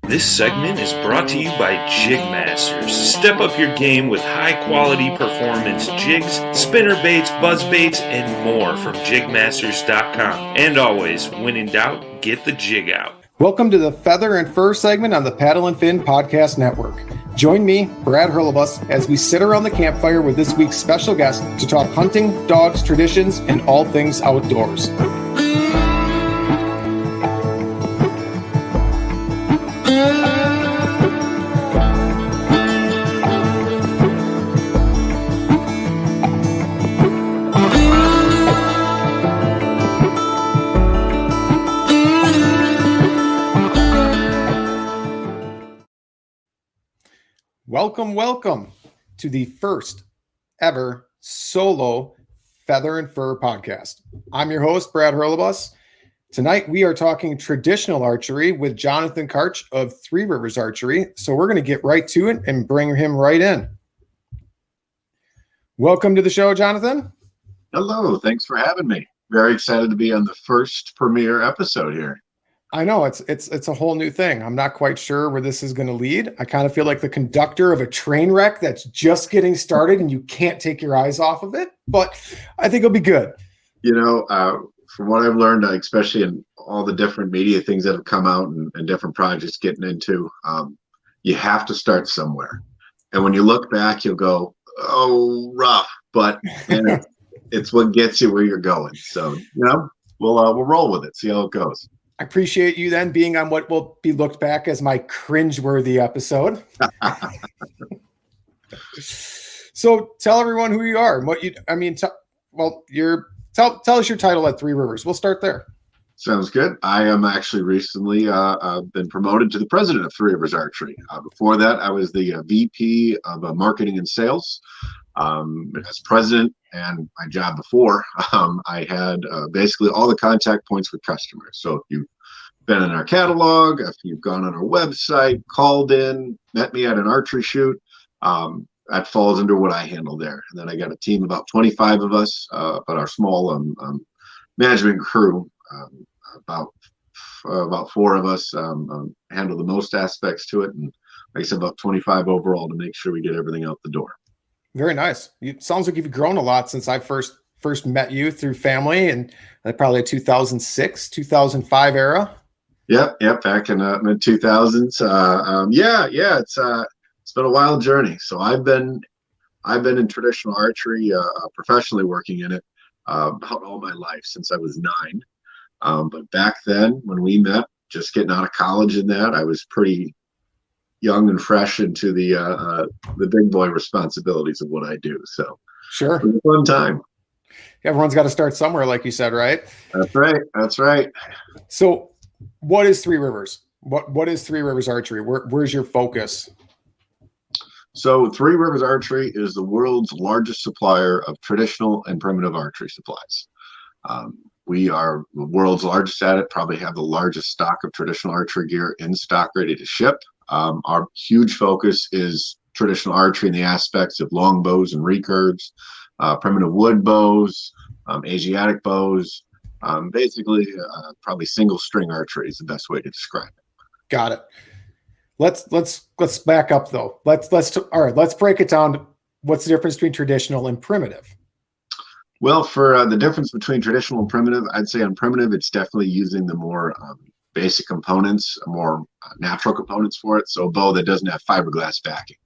This segment is brought to you by Jig Masters. Step up your game with high-quality performance jigs, spinner baits, buzz baits, and more from jigmasters.com. And always, when in doubt, get the jig out. Welcome to the Feather and Fur segment on the Paddle and Fin Podcast Network. Join me, Brad Hurlebaus, as we sit around the campfire with this week's special guest to talk hunting, dogs, traditions, and all things outdoors. Welcome to the first ever solo Feather and Fur podcast. I'm your host, Brad Hurlebaus. Tonight, we are talking traditional archery with Johnathan Karch of Rivers Archery. So we're going to get right to it and bring him right in. Welcome to the show, Johnathan. Hello. Thanks for having me. Very excited to be on the first premiere episode here. I know it's a whole new thing. I'm not quite sure where this is going to lead. I kind of feel like the conductor of a train wreck that's just getting started and you can't take your eyes off of it, but I think it'll be good. You know, from what I've learned, especially in all the different media things that have come out and different projects getting into, you have to start somewhere. And when you look back, you'll go, oh, rough, but it's what gets you where you're going. So, you know, we'll roll with it, see how it goes. I appreciate you then being on what will be looked back as my cringeworthy episode. So tell everyone who you are and what tell us your title at Three Rivers. We'll start there. Sounds good. I am actually recently been promoted to the president of Rivers Archery. Before that, I was the VP of marketing and sales. As president and my job before, I had basically all the contact points with customers. So if you've been in our catalog, if you've gone on our website, called in, met me at an archery shoot, that falls under what I handle there. And then I got a team of about 25 of us, but our small management crew, about four of us handle the most aspects to it. And like I said, about 25 overall to make sure we get everything out the door. Very nice. It sounds like you've grown a lot since I first met you through family and probably 2006, 2005 era. Yep. Back in mid 2000s. It's been a wild journey. So I've been in traditional archery, professionally working in it about all my life since I was 9. But back then when we met, just getting out of college in that, I was pretty young and fresh into the big boy responsibilities of what I do. So sure, it was a fun time. Everyone's got to start somewhere, like you said, right? That's right. So what is Three Rivers? What is Three Rivers Archery? Where's your focus? So Three Rivers Archery is the world's largest supplier of traditional and primitive archery supplies. We are the world's largest at it, probably have the largest stock of traditional archery gear in stock, ready to ship. Our huge focus is traditional archery in the aspects of long bows and recurves, primitive wood bows, Asiatic bows, basically probably single string archery is the best way to describe it. Got it. Let's back up though. Let's break it down. What's the difference between traditional and primitive? Well, for the difference between traditional and primitive, I'd say on primitive, it's definitely using the more basic components, more natural components for it. So a bow that doesn't have fiberglass backing.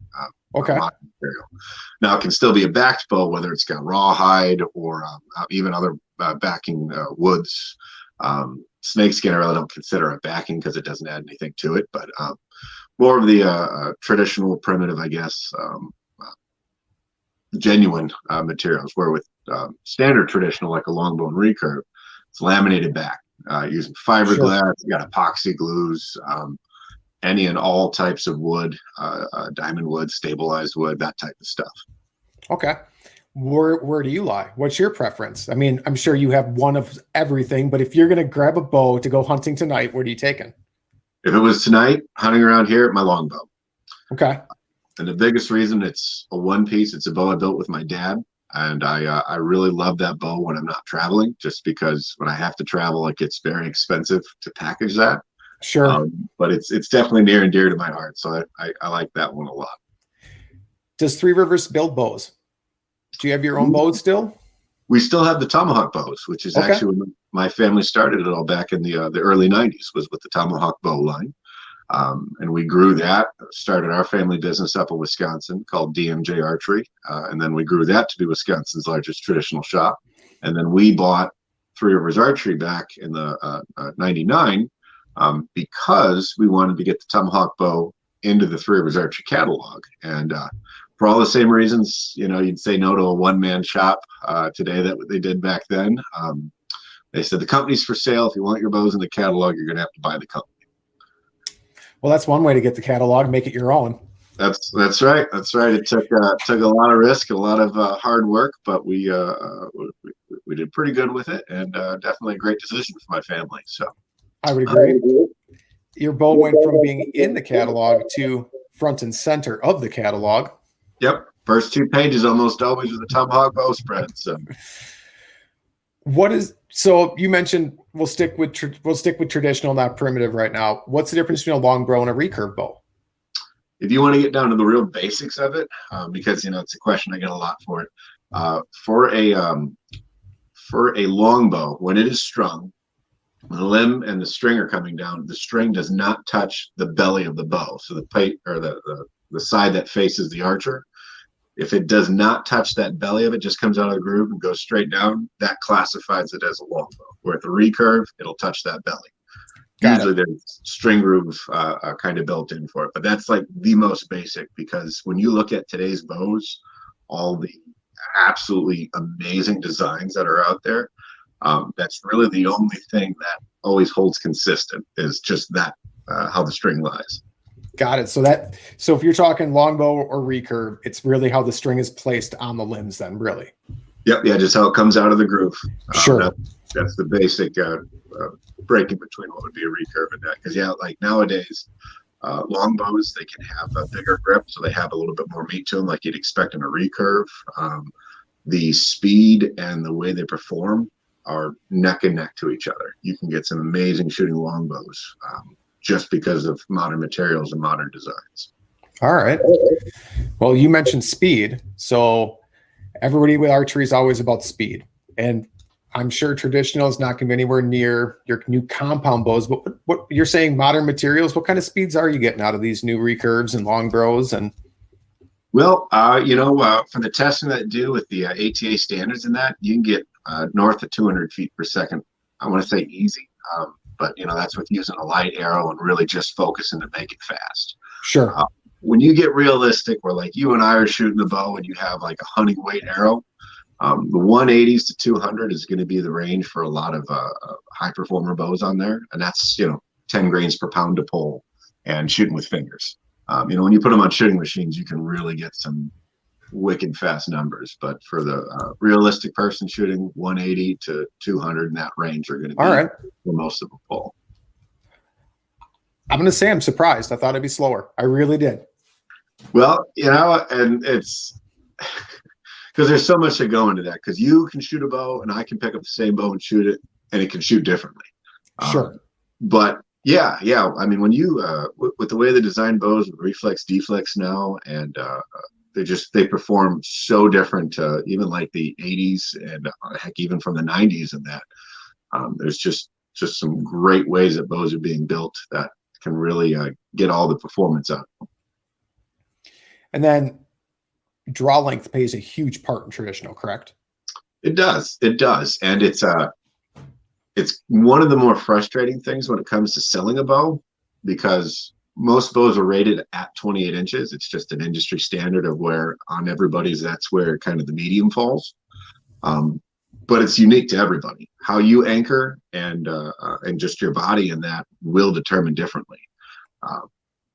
Okay. Material. Now it can still be a backed bow, whether it's got rawhide or even other backing woods. Snakeskin, I really don't consider a backing because it doesn't add anything to it. But more of the traditional primitive, I guess, genuine materials. Where with standard traditional, like a longbow and recurve, it's laminated back. Using fiberglass, sure. You got epoxy glues, any and all types of wood, diamond wood, stabilized wood, that type of stuff. Okay. Where do you lie? What's your preference? I mean, I'm sure you have one of everything, but if you're going to grab a bow to go hunting tonight, what are you taking? If it was tonight, hunting around here, my longbow. Okay. And the biggest reason, it's a one piece. It's a bow I built with my dad. And I really love that bow when I'm not traveling, just because when I have to travel, it gets very expensive to package that. Sure. But it's definitely near and dear to my heart. So I like that one a lot. Does Three Rivers build bows? Do you have your own bows still? We still have the tomahawk bows, which is Okay. actually when my family started it all back in the early 90s, was with the tomahawk bow line. And we grew that, started our family business up in Wisconsin called DMJ Archery. And then we grew that to be Wisconsin's largest traditional shop. And then we bought Three Rivers Archery back in the 99 because we wanted to get the tomahawk bow into the Three Rivers Archery catalog. And for all the same reasons, you'd say no to a one-man shop today that they did back then. They said the company's for sale. If you want your bows in the catalog, you're going to have to buy the company. Well, that's one way to get the catalog, make it your own. That's right. That's right. It took a lot of risk, a lot of hard work, but we did pretty good with it, and definitely a great decision for my family. So I would agree. Your bow went from being in the catalog to front and center of the catalog. Yep. First 2 pages almost always with a tomahawk bow spread. So you mentioned we'll stick with traditional, not primitive right now. What's the difference between a long bow and a recurve bow? If you want to get down to the real basics of it, because it's a question I get a lot for it. For a long bow, when it is strung, the limb and the string are coming down. The string does not touch the belly of the bow, so the plate or the side that faces the archer. If it does not touch that belly of it, just comes out of the groove and goes straight down, that classifies it as a long bow. Where at the recurve, it'll touch that belly. Usually there's string groove kind of built in for it, but that's like the most basic, because when you look at today's bows, all the absolutely amazing designs that are out there, that's really the only thing that always holds consistent is just that how the string lies. Got it. So if you're talking longbow or recurve, it's really how the string is placed on the limbs then, really. Yep. Yeah. Just how it comes out of the groove. Sure. That's the basic breaking between what would be a recurve and that. Because like nowadays, longbows, they can have a bigger grip, so they have a little bit more meat to them, like you'd expect in a recurve. The speed and the way they perform are neck and neck to each other. You can get some amazing shooting longbows just because of modern materials and modern designs. All right. Well, you mentioned speed. So everybody with archery is always about speed. And I'm sure traditional is not going to be anywhere near your new compound bows. But what you're saying, modern materials, what kind of speeds are you getting out of these new recurves and longbows? And well, for the testing that I do with the ATA standards and that, you can get north of 200 feet per second. I want to say easy. But that's with using a light arrow and really just focusing to make it fast. Sure. When you get realistic, where like you and I are shooting the bow and you have like a hunting weight arrow, the 180s to 200 is going to be the range for a lot of high performer bows on there, and that's 10 grains per pound to pull and shooting with fingers. When you put them on shooting machines, you can really get some wicked fast numbers, but for the realistic person shooting 180 to 200 in that range are going to be all right for most of the pull. I'm going to say I'm surprised. I thought it'd be slower. I really did. Well, and it's because there's so much to go into that, because you can shoot a bow and I can pick up the same bow and shoot it and it can shoot differently. Sure. But yeah. I mean, when you with the way they design bows with reflex deflex now, and they perform so different, even like the 80s and heck, even from the 90s, and that there's just some great ways that bows are being built that can really get all the performance out. And then draw length plays a huge part in traditional, correct? It does, and it's one of the more frustrating things when it comes to selling a bow, because most bows are rated at 28 inches. It's just an industry standard of where on everybody's, that's where kind of the medium falls. But it's unique to everybody. How you anchor and just your body in that will determine differently.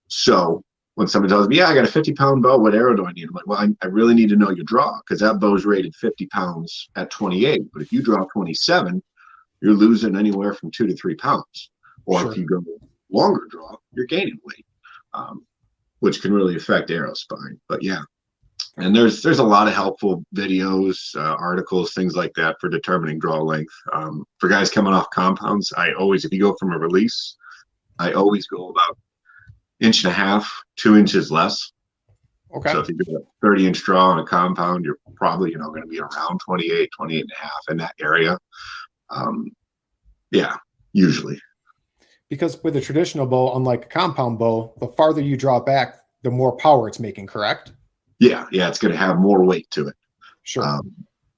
So when somebody tells me, yeah, I got a 50-pound bow, what arrow do I need? I'm like, well, I really need to know your draw, because that bow is rated 50 pounds at 28. But if you draw 27, you're losing anywhere from 2 to 3 pounds. Or Sure. if you go longer draw, you're gaining weight, which can really affect arrow spine. But yeah, and there's a lot of helpful videos, articles, things like that for determining draw length. For guys coming off compounds, I always, if you go from a release, I always go about 1.5 inches, 2 inches less. Okay. So if you do a 30-inch draw on a compound, you're probably, going to be around 28, 28.5 in that area. Yeah, usually. Because with a traditional bow, unlike a compound bow, the farther you draw back, the more power it's making, correct? Yeah, it's going to have more weight to it. Sure.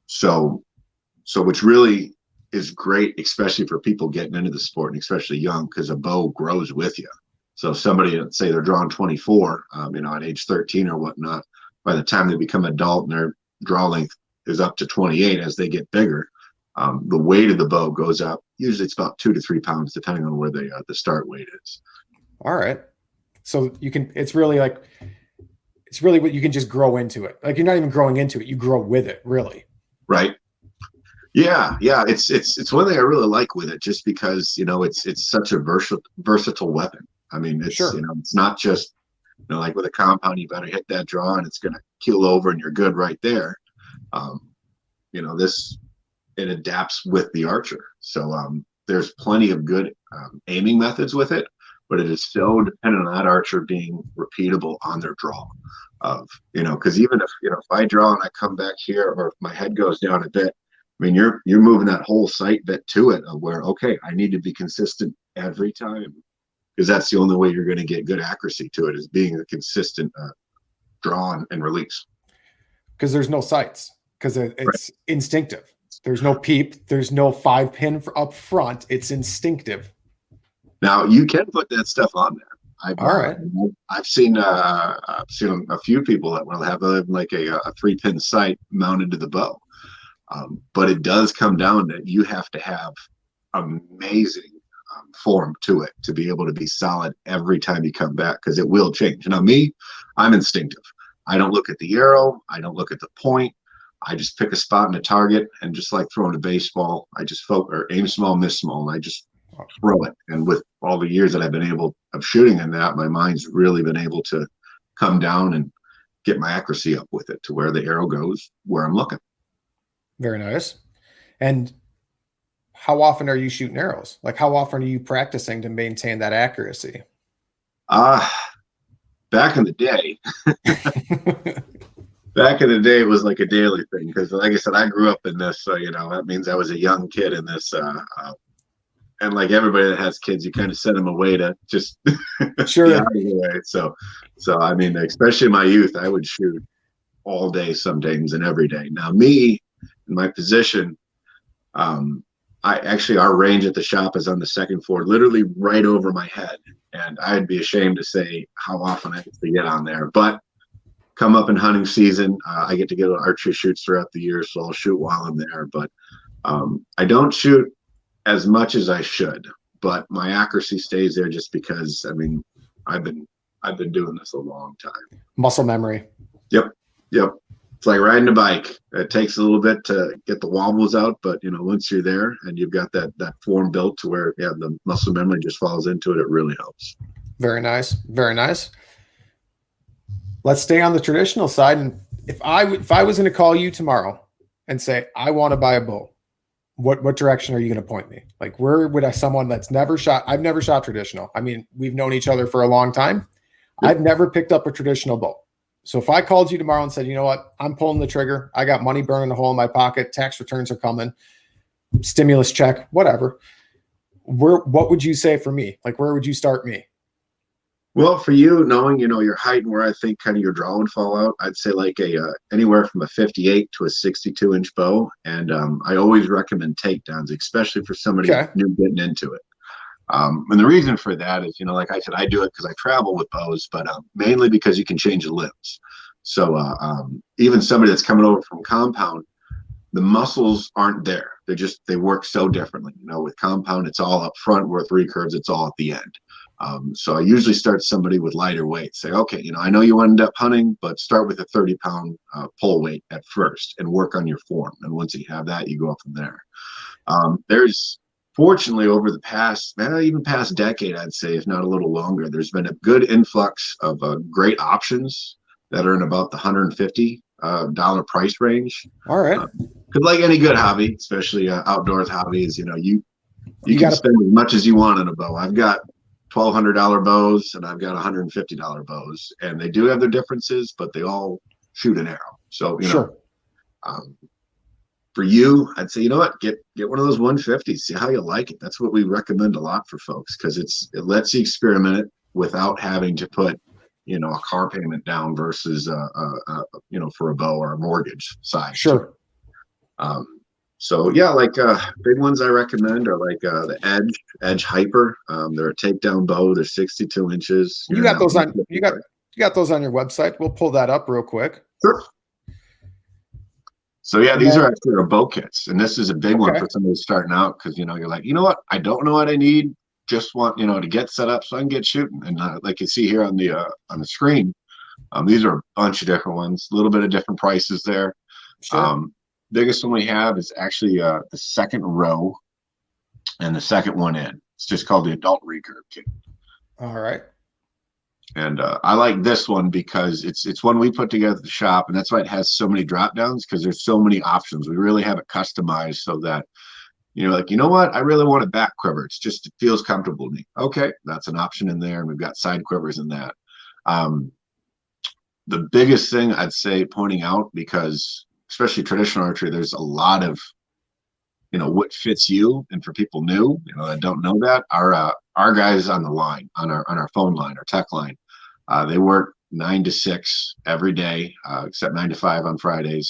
So which really is great, especially for people getting into the sport, and especially young, because a bow grows with you. So if somebody, say they're drawing 24, at age 13 or whatnot, by the time they become adult and their draw length is up to 28 as they get bigger, the weight of the bow goes up. Usually it's about 2 to 3 pounds, depending on where the start weight is. All right. So it's really what you can just grow into it. Like, you're not even growing into it. You grow with it, really. Right. Yeah. It's one thing I really like with it, just because, it's such a versatile weapon. I mean, it's, sure. It's not just, like with a compound, you better hit that draw and it's going to keel over and you're good right there. It adapts with the archer. So there's plenty of good aiming methods with it, but it is so dependent on that archer being repeatable on their draw. Because even if I draw and I come back here, or if my head goes down a bit, I mean, you're moving that whole sight bit to it, of where, okay, I need to be consistent every time, because that's the only way you're going to get good accuracy to it, is being a consistent draw and release. Because there's no sights, because it's instinctive. There's no peep. There's no 5-pin up front. It's instinctive. Now you can put that stuff on there. All right. I've seen a few people that will have like a 3-pin sight mounted to the bow, but it does come down to, you have to have amazing form to it to be able to be solid every time you come back, because it will change. Now I'm instinctive. I don't look at the arrow. I don't look at the point. I just pick a spot and a target, and just like throwing a baseball, I just aim small, miss small, and I just throw it. And with all the years that I've been able of shooting in that, my mind's really been able to come down and get my accuracy up with it to where the arrow goes where I'm looking. Very nice. And how often are you shooting arrows? Like, how often are you practicing to maintain that accuracy? Back in the day, it was like a daily thing, because like I said, I grew up in this, so that means I was a young kid in this, and like everybody that has kids, you kind of send them away to just sure. Out of the way. So I mean, especially in my youth, I would shoot all day, some days, and every day. Now me, in my position, our range at the shop is on the second floor, literally right over my head, and I'd be ashamed to say how often I get to get on there, but come up in hunting season, I get to get archery shoots throughout the year, so I'll shoot while I'm there. But I don't shoot as much as I should, but my accuracy stays there, just because, I mean, I've been doing this a long time. Muscle memory. Yep. It's like riding a bike. It takes a little bit to get the wobbles out, but once you're there and you've got that form built to where the muscle memory just falls into it, it really helps. Very nice. Very nice. Let's stay on the traditional side. And if I was going to call you tomorrow and say, I want to buy a bow, what direction are you going to point me? Like, where would someone that's never shot? I've never shot traditional. I mean, we've known each other for a long time. Yep. I've never picked up a traditional bow. So if I called you tomorrow and said, you know what, I'm pulling the trigger, I got money burning a hole in my pocket, tax returns are coming, stimulus check, whatever, what would you say for me? Like, where would you start me? Well, for you, knowing, your height and where I think kind of your draw would fall out, I'd say like anywhere from a 58 to a 62-inch bow. And I always recommend takedowns, especially for somebody new getting into it. And the reason for that is, like I said, I do it because I travel with bows, but mainly because you can change the limbs. So even somebody that's coming over from compound, the muscles aren't there. They work so differently. With compound, it's all up front, with recurves, it's all at the end. So I usually start somebody with lighter weight. Say, okay, I know you end up hunting, but start with a 30-pound pull weight at first and work on your form. And once you have that, you go up from there. There's, fortunately, over the past decade, I'd say, if not a little longer, there's been a good influx of great options that are in about the $150 price range. All right. Because like any good hobby, especially outdoors hobbies, you can spend as much as you want on a bow. I've got $1,200 bows, and I've got $150 bows, and they do have their differences, but they all shoot an arrow. So Sure. For you, I'd say, you know what, get one of those 150s, see how you like it. That's what we recommend a lot for folks, because it lets you experiment it without having to put, a car payment down versus for a bow or a mortgage size. Sure. So yeah, big ones I recommend are the Edge Hyper. They're a takedown bow. They're 62 inches. You got those on you got those on your website. We'll pull that up real quick. Sure. So yeah, these are actually our bow kits, and this is a big one for somebody starting out, because you're like, you know what, I don't know what I need, just want to get set up so I can get shooting. And like you see here on the screen, these are a bunch of different ones, a little bit of different prices there. Sure. Biggest one we have is actually the second row and the second one in. It's just called the Adult Recurve Kit. All right. And I like this one because it's one we put together at the shop, and that's why it has so many drop downs, because there's so many options. We really have it customized so that like, you know what, I really want a back quiver. It feels comfortable to me. Okay, that's an option in there, and we've got side quivers in that. The biggest thing I'd say pointing out, because especially traditional archery, there's a lot of what fits you, and for people new that don't know that, our guys on the line, on our phone line, our tech line, they work 9 to 6 every day, except 9 to 5 on Fridays.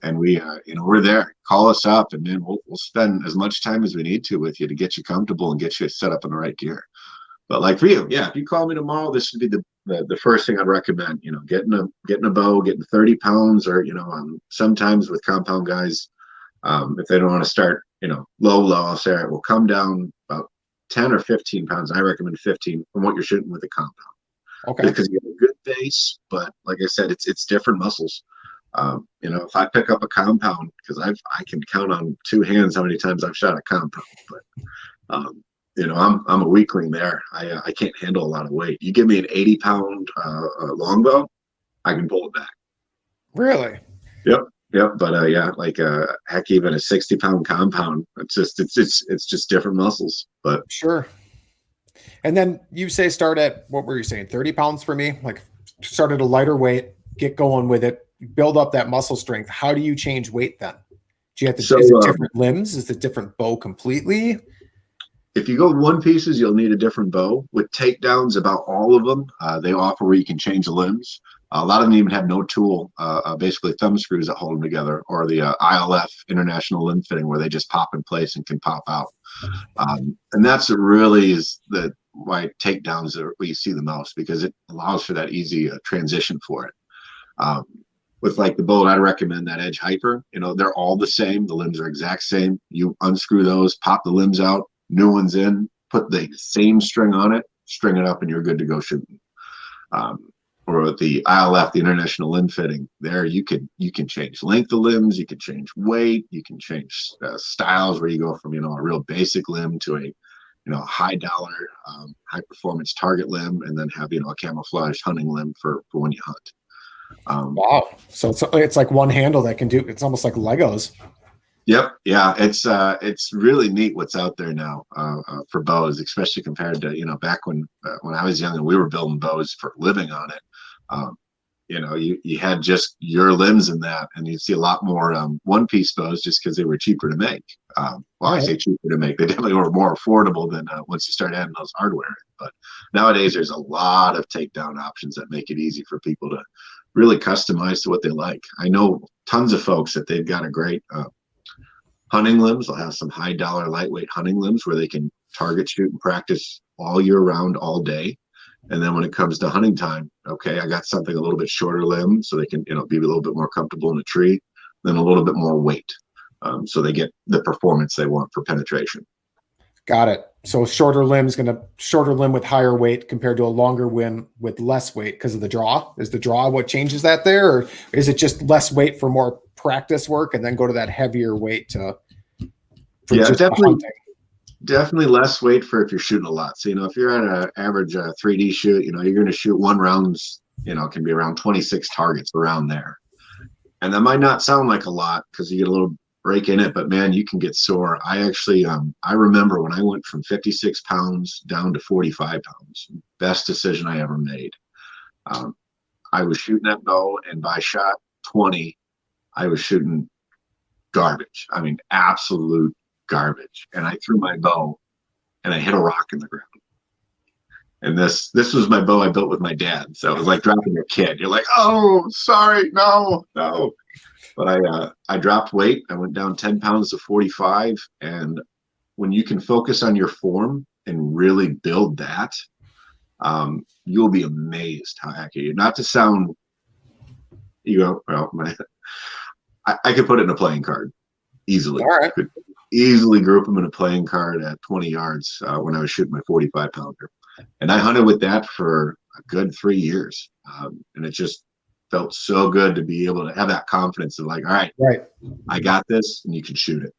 And we we're there. Call us up, and then we'll spend as much time as we need to with you to get you comfortable and get you set up in the right gear. But like for you, yeah, if you call me tomorrow, this would be the first thing I'd recommend. Getting a bow, getting 30 pounds, or sometimes with compound guys, if they don't want to start low, I'll say, all right, we'll come down about 10 or 15 pounds. I recommend 15 from what you're shooting with a compound. Okay. Because you get a good base, but like I said, it's different muscles. If I pick up a compound, because I can count on 2 hands how many times I've shot a compound, but I'm a weakling there. I can't handle a lot of weight. You give me an 80-pound longbow, I can pull it back. Really? Yep. But heck, even a 60-pound compound, it's just different muscles. But sure. And then you say start at, what were you saying, 30 pounds for me? Like start at a lighter weight, get going with it, build up that muscle strength. How do you change weight then? Do you have to, is it different limbs? Is it different bow completely? If you go one pieces, you'll need a different bow. With takedowns, about all of them, they offer where you can change the limbs. A lot of them even have no tool, basically thumb screws that hold them together, or the ILF, International Limb Fitting, where they just pop in place and can pop out. And that's really is why takedowns are where you see the most, because it allows for that easy transition for it. With the bow, I'd recommend that Edge Hyper. They're all the same. The limbs are exact same. You unscrew those, pop the limbs out, new ones in, put the same string on it, string it up, and you're good to go shooting. Or with the ILF, the International Limb Fitting, there you can change length of limbs, you can change weight, you can change styles, where you go from a real basic limb to a high dollar, high performance target limb, and then have a camouflage hunting limb for when you hunt. Wow! So it's like one handle that can do. It's almost like Legos. Yep. Yeah. It's really neat what's out there now for bows, especially compared to back when I was young and we were building bows for a living on it. You had just your limbs in that, and you'd see a lot more one-piece bows just because they were cheaper to make. I say cheaper to make. They definitely were more affordable than once you start adding those hardware. But nowadays, there's a lot of takedown options that make it easy for people to really customize to what they like. I know tons of folks that they've got a great hunting limbs. They'll have some high dollar lightweight hunting limbs where they can target shoot and practice all year round, all day. And then when it comes to hunting time, okay, I got something a little bit shorter limb so they can, be a little bit more comfortable in a tree, then a little bit more weight. So they get the performance they want for penetration. Got it. So shorter limb with higher weight compared to a longer limb with less weight because of the draw. Is the draw what changes that there, or is it just less weight for more practice work and then go to that heavier weight for definitely less weight for if you're shooting a lot. So if you're at an average 3D shoot, you're going to shoot one rounds, can be around 26 targets around there, and that might not sound like a lot because you get a little break in it, but man, you can get sore. I actually, I remember when I went from 56 pounds down to 45 pounds, best decision I ever made. I was shooting that bow, and by shot 20, I was shooting garbage. I mean, absolute garbage. And I threw my bow and I hit a rock in the ground. And this was my bow I built with my dad. So it was like dropping a kid. You're like, oh, sorry, no. But I dropped weight. I went down 10 pounds to 45. And when you can focus on your form and really build that, you'll be amazed how accurate you're. Not to sound, I could put it in a playing card easily. All right. Could easily group them in a playing card at 20 yards when I was shooting my 45 pounder. And I hunted with that for a good 3 years. And it just felt so good to be able to have that confidence of like, all right, I got this, and you can shoot it.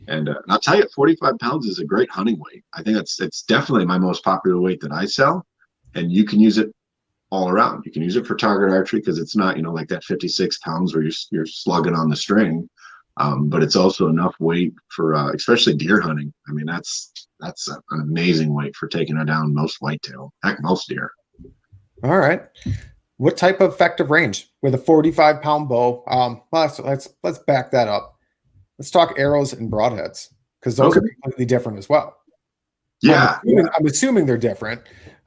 And I'll tell you, 45 pounds is a great hunting weight. I think it's definitely my most popular weight that I sell. And you can use it all around. You can use it for target archery because it's not, like that 56 pounds where you're slugging on the string. But it's also enough weight for especially deer hunting. I mean, that's an amazing weight for taking it down most whitetail, heck, most deer. All right. What type of effective range with a 45-pound bow? Let's back that up. Let's talk arrows and broadheads, because those are completely different as well. Yeah, I'm assuming they're different.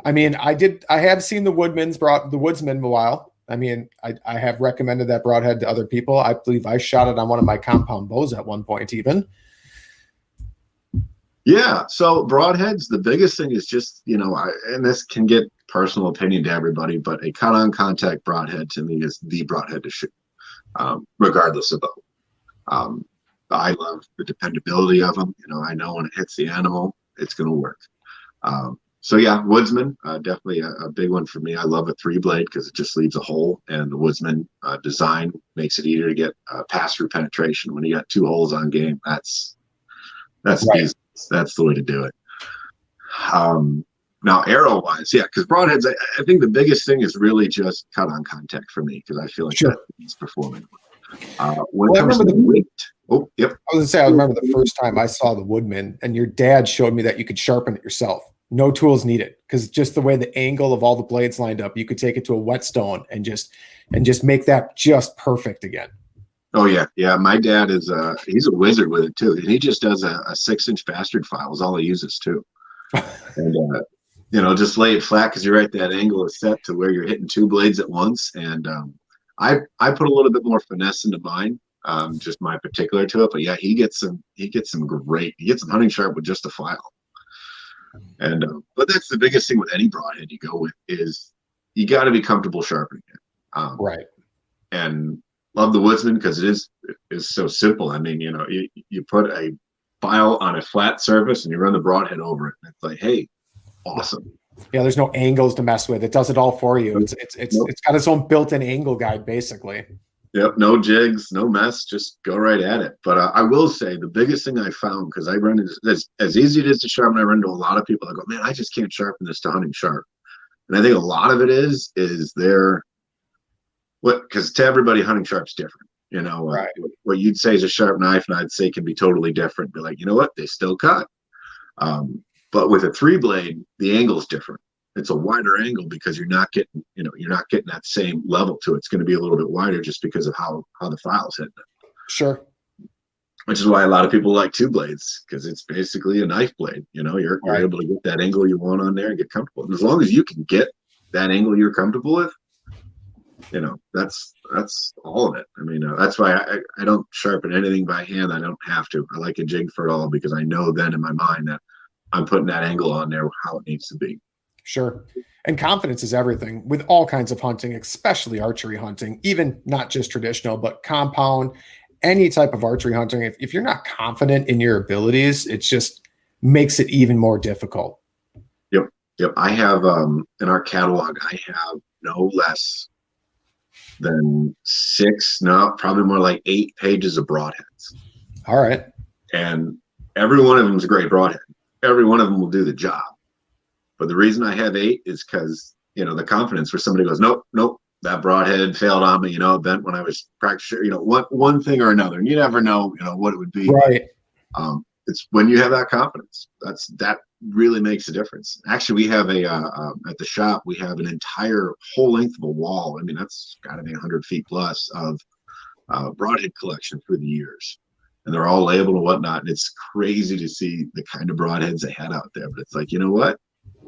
I mean, I have seen the Woodsman a while. I mean, I have recommended that broadhead to other people. I believe I shot it on one of my compound bows at one point even. Yeah. So broadheads, the biggest thing is just, and this can get personal opinion to everybody, but a cut on contact broadhead to me is the broadhead to shoot, regardless of bow. I love the dependability of them. I know when it hits the animal, it's going to work. So yeah, Woodsman, definitely a big one for me. I love a 3-blade because it just leaves a hole, and the Woodsman design makes it easier to get pass-through penetration. When you got 2 holes on game, that's right. easy. That's the way to do it. Now, arrow-wise, yeah, because broadheads, I think the biggest thing is really just cut on contact for me, because I feel like that's performing. When it comes to the weight, I was gonna say, I remember the first time I saw the Woodman, and your dad showed me that you could sharpen it yourself. No tools needed, because just the way the angle of all the blades lined up, you could take it to a whetstone and just make that just perfect again. Oh yeah. My dad is he's a wizard with it too, and he just does a 6-inch bastard file is all he uses too. And just lay it flat, because you're right, that angle is set to where you're hitting 2 blades at once. And I put a little bit more finesse into mine, just my particular to it. But yeah, he gets some hunting sharp with just a file. And but that's the biggest thing with any broadhead you go with, is you got to be comfortable sharpening it. Right. And love the Woodsman because it is so simple. I mean, you put a file on a flat surface and you run the broadhead over it, and it's like, hey, awesome. Yeah, there's no angles to mess with. It does it all for you. It's got its own built-in angle guide, basically. Yep, no jigs, no mess, just go right at it. But I will say the biggest thing I found, because I run into, as easy it is to sharpen, I run into a lot of people that go, man, I just can't sharpen this to hunting sharp. And I think a lot of it is because to everybody, hunting sharp's different. Right. What you'd say is a sharp knife, and I'd say can be totally different. Be like, you know what, they still cut. But with a 3-blade, the angle's different. It's a wider angle because you're not getting that same level to it. It's going to be a little bit wider just because of how the file's hitting it. Sure. Which is why a lot of people like 2 blades, because it's basically a knife blade. You're able to get that angle you want on there and get comfortable. And as long as you can get that angle you're comfortable with, that's all of it. I mean, that's why I don't sharpen anything by hand. I don't have to. I like a jig for it all, because I know then in my mind that I'm putting that angle on there how it needs to be. Sure. And confidence is everything with all kinds of hunting, especially archery hunting, even not just traditional, but compound, any type of archery hunting. If you're not confident in your abilities, it just makes it even more difficult. Yep. I have, in our catalog, I have no less than 6, no, probably more like 8 pages of broadheads. All right. And every one of them is a great broadhead. Every one of them will do the job. But the reason I have 8 is because, the confidence where somebody goes, nope, that broadhead failed on me, event when I was practicing, one thing or another, and you never know, what it would be. Right. It's when you have that confidence that really makes a difference. Actually, we have at the shop, we have an entire whole length of a wall. I mean, that's got to be 100 feet plus of broadhead collection through the years, and they're all labeled and whatnot. And it's crazy to see the kind of broadheads they had out there. But it's like, you know what?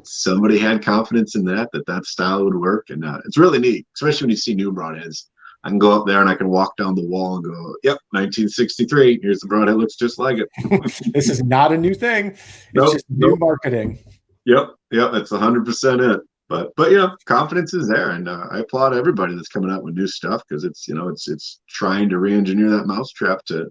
Somebody had confidence in that style would work, and it's really neat, especially when you see new broadheads. I can go up there and I can walk down the wall and go, yep, 1963. Here's the broadhead, looks just like it. This is not a new thing. It's just new marketing. Yep, that's 100% it. But confidence is there, and I applaud everybody that's coming out with new stuff, because it's it's trying to re-engineer that mousetrap to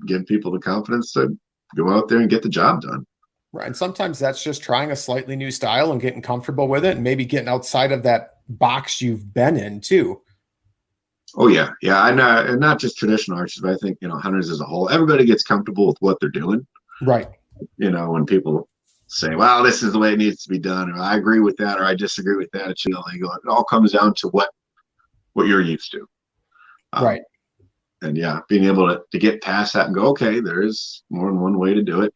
give people the confidence to go out there and get the job done. Right. And sometimes that's just trying a slightly new style and getting comfortable with it, and maybe getting outside of that box you've been in too. Oh yeah. And not just traditional archers, but I think, hunters as a whole, everybody gets comfortable with what they're doing. Right. When people say, well, this is the way it needs to be done, or I agree with that, or I disagree with that, it's illegal. It all comes down to what you're used to. Right. And being able to get past that and go, okay, there's more than one way to do it.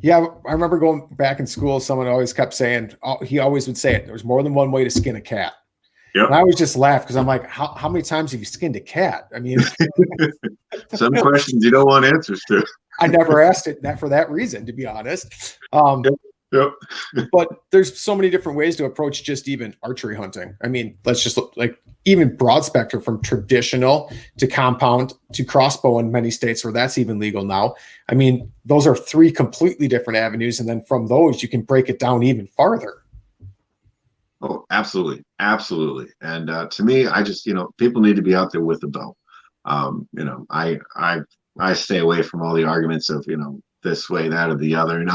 Yeah, I remember going back in school, someone always kept saying, he always would say it, there's more than one way to skin a cat. Yep. And I always just laugh, because I'm like, how many times have you skinned a cat? I mean, some questions you don't want answers to. I never asked it for that reason, to be honest. Yep. But there's so many different ways to approach just even archery hunting. I mean, let's just look like even broad spectrum, from traditional to compound to crossbow in many states where that's even legal now. I mean, those are three completely different avenues. And then from those, you can break it down even farther. Oh, absolutely. Absolutely. And to me, I just, people need to be out there with a bow. I stay away from all the arguments of, this way, that, or the other. And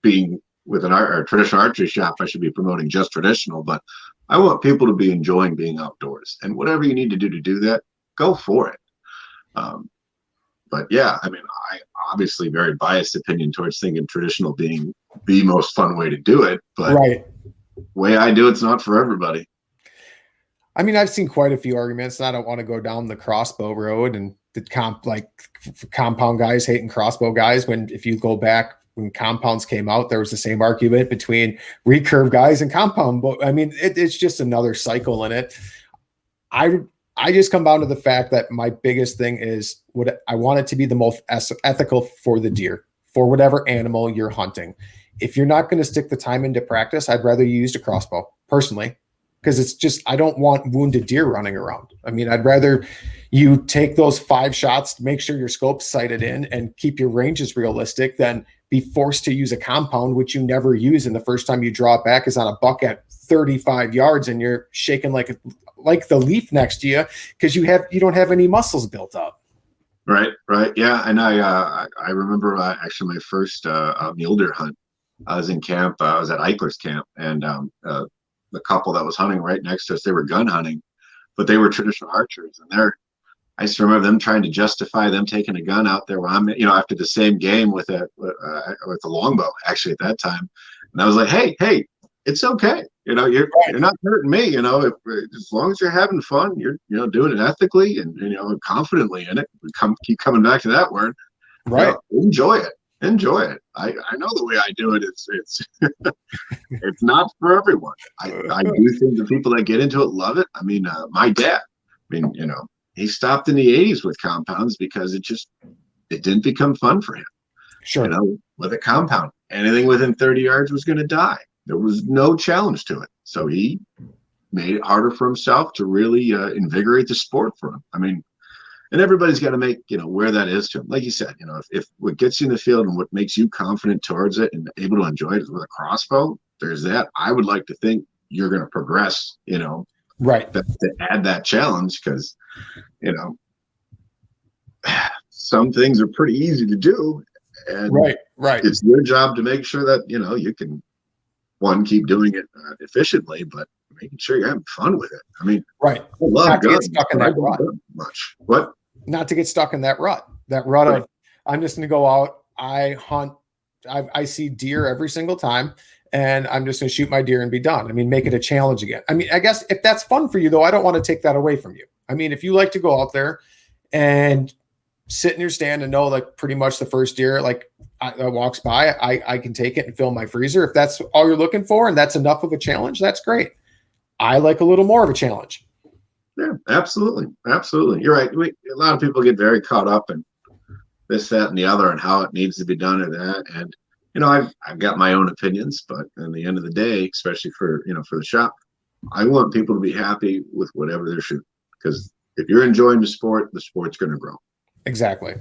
being with a traditional archery shop, I should be promoting just traditional, but I want people to be enjoying being outdoors, and whatever you need to do that, go for it. But I mean, I obviously very biased opinion towards thinking traditional being the most fun way to do it, but right. Way I do it's not for everybody. I mean, I've seen quite a few arguments, and I don't want to go down the crossbow road and the compound guys hating crossbow guys. If you go back when compounds came out, there was the same argument between recurve guys and compound. But I mean, it's just another cycle in it. I just come down to the fact that my biggest thing is I want it to be the most ethical for the deer, for whatever animal you're hunting. If you're not going to stick the time into practice, I'd rather you use a crossbow personally, because it's just, I don't want wounded deer running around. I mean, I'd rather you take those 5 shots to make sure your scope's sighted in and keep your ranges realistic than be forced to use a compound, which you never use. And the first time you draw it back is on a buck at 35 yards and you're shaking like the leaf next to you because you don't have any muscles built up. Right. Yeah. And I remember actually my first mule deer hunt. I was in camp. I was at Eichler's camp, and the couple that was hunting right next to us, they were gun hunting, but they were traditional archers. And I just remember them trying to justify them taking a gun out there where I'm, after the same game with a longbow actually at that time. And I was like, hey, it's okay. You're not hurting me. As long as you're having fun, you're doing it ethically and confidently in it. Keep coming back to that word. Right. Enjoy it. I know the way I do it. It's it's not for everyone. I do think the people that get into it love it. I mean, my dad. He stopped in the 80s with compounds because it didn't become fun for him. Sure. With a compound, anything within 30 yards was going to die. There was no challenge to it. So he made it harder for himself to really invigorate the sport for him. I mean, and everybody's got to make, where that is to them. Like you said, if what gets you in the field and what makes you confident towards it and able to enjoy it is with a crossbow, there's that. I would like to think you're going to progress, right. To add that challenge because, some things are pretty easy to do. And right. It's your job to make sure that, you can, one, keep doing it efficiently, but making sure you're having fun with it. I mean, right. I love not to get stuck in that rut. Much. What? Not to get stuck in that rut. That rut of I'm just going to go out. I hunt. I see deer every single time, and I'm just going to shoot my deer and be done. I mean, make it a challenge again. I mean, I guess if that's fun for you, though, I don't want to take that away from you. I mean, if you like to go out there and sit in your stand and know like pretty much the first deer like walks by, I can take it and fill my freezer. If that's all you're looking for and that's enough of a challenge, that's great. I like a little more of a challenge. Yeah, absolutely. Absolutely. You're right. A lot of people get very caught up in this, that, and the other and how it needs to be done or that. And, I've got my own opinions, but in the end of the day, especially for the shop, I want people to be happy with whatever they're shooting, because if you're enjoying the sport's going to grow. Exactly.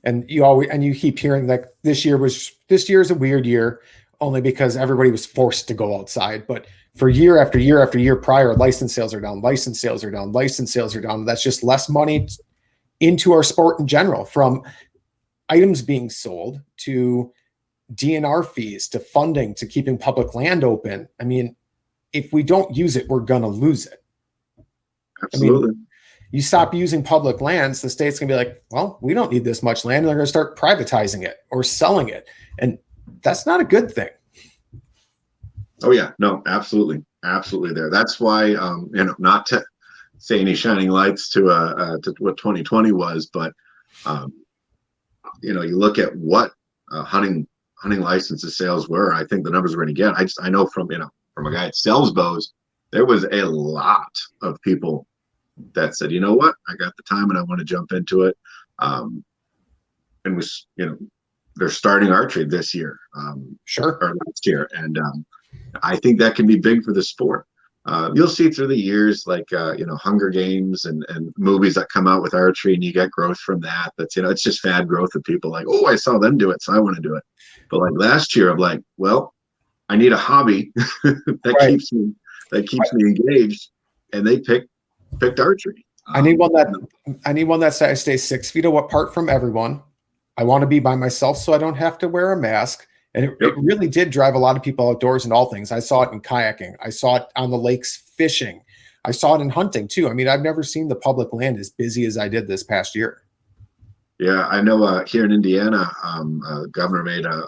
And you keep hearing that this year is a weird year only because everybody was forced to go outside. But for year after year after year prior, license sales are down. That's just less money into our sport in general, from items being sold to DNR fees to funding to keeping public land open. I mean, if we don't use it, we're going to lose it. Absolutely. I mean, you stop using public lands, the state's going to be like, well, we don't need this much land. And they're going to start privatizing it or selling it. And that's not a good thing. Oh yeah, no, absolutely. Absolutely there. That's why, not to say any shining lights to what 2020 was, but, you look at what hunting licenses sales were. I think the numbers we're going to get, I know from a guy that sells bows, there was a lot of people that said, you know what, I got the time and I want to jump into it. And they're starting archery this year, Sure, or last year. And I think that can be big for the sport. You'll see through the years, like, Hunger Games and movies that come out with archery, and you get growth from that. That's, it's just fad growth of people like, oh, I saw them do it, so I want to do it. But like last year, I'm like, well, I need a hobby that right. keeps me engaged, and they picked archery. I need one that I stay 6 feet apart from everyone. I want to be by myself so I don't have to wear a mask. And it really did drive a lot of people outdoors in all things. I saw it in kayaking. I saw it on the lakes fishing. I saw it in hunting too. I mean, I've never seen the public land as busy as I did this past year. Yeah, I know here in Indiana, governor made a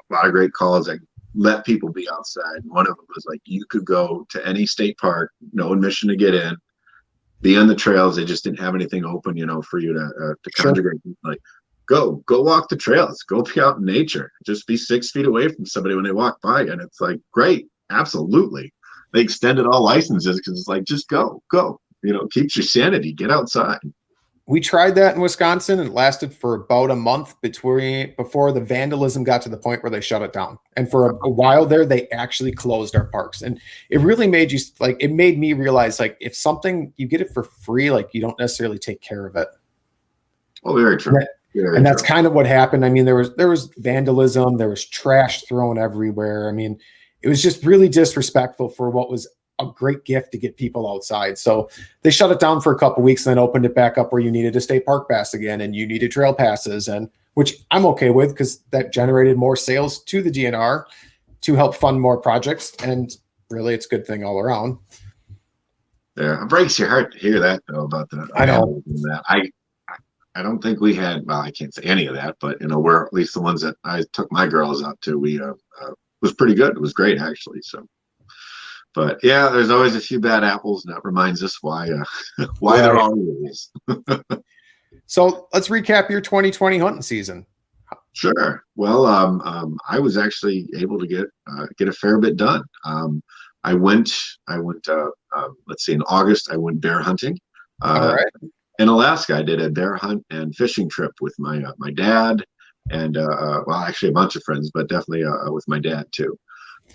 lot of great calls that let people be outside. One of them was like, you could go to any state park, no admission to get in, be on the trails. They just didn't have anything open, for you to congregate. Sure. Like, go walk the trails, go be out in nature, just be 6 feet away from somebody when they walk by. And it's like, great. Absolutely. They extended all licenses because it's like, just go, keeps your sanity, get outside. We tried that in Wisconsin, and it lasted for about a month before the vandalism got to the point where they shut it down. And for a while there, they actually closed our parks. And it really made me realize, like, if something, you get it for free, like, you don't necessarily take care of it. Oh, very true. And that's kind of what happened. I mean, there was vandalism, there was trash thrown everywhere. I mean, it was just really disrespectful for what was a great gift to get people outside. So they shut it down for a couple of weeks and then opened it back up where you needed a state park pass again and you needed trail passes, and which I'm okay with because that generated more sales to the DNR to help fund more projects. And really, it's a good thing all around. Yeah, it breaks your heart to hear that though about the. I know that. I don't think we had. Well, I can't say any of that, but we're at least the ones that I took my girls out to. We was pretty good. It was great actually. So. But yeah, there's always a few bad apples, and that reminds us why there are rules. So let's recap your 2020 hunting season. Sure. Well, I was actually able to get a fair bit done. I went. Let's see, in August I went bear hunting. All right. In Alaska, I did a bear hunt and fishing trip with my dad and actually a bunch of friends, but definitely with my dad too.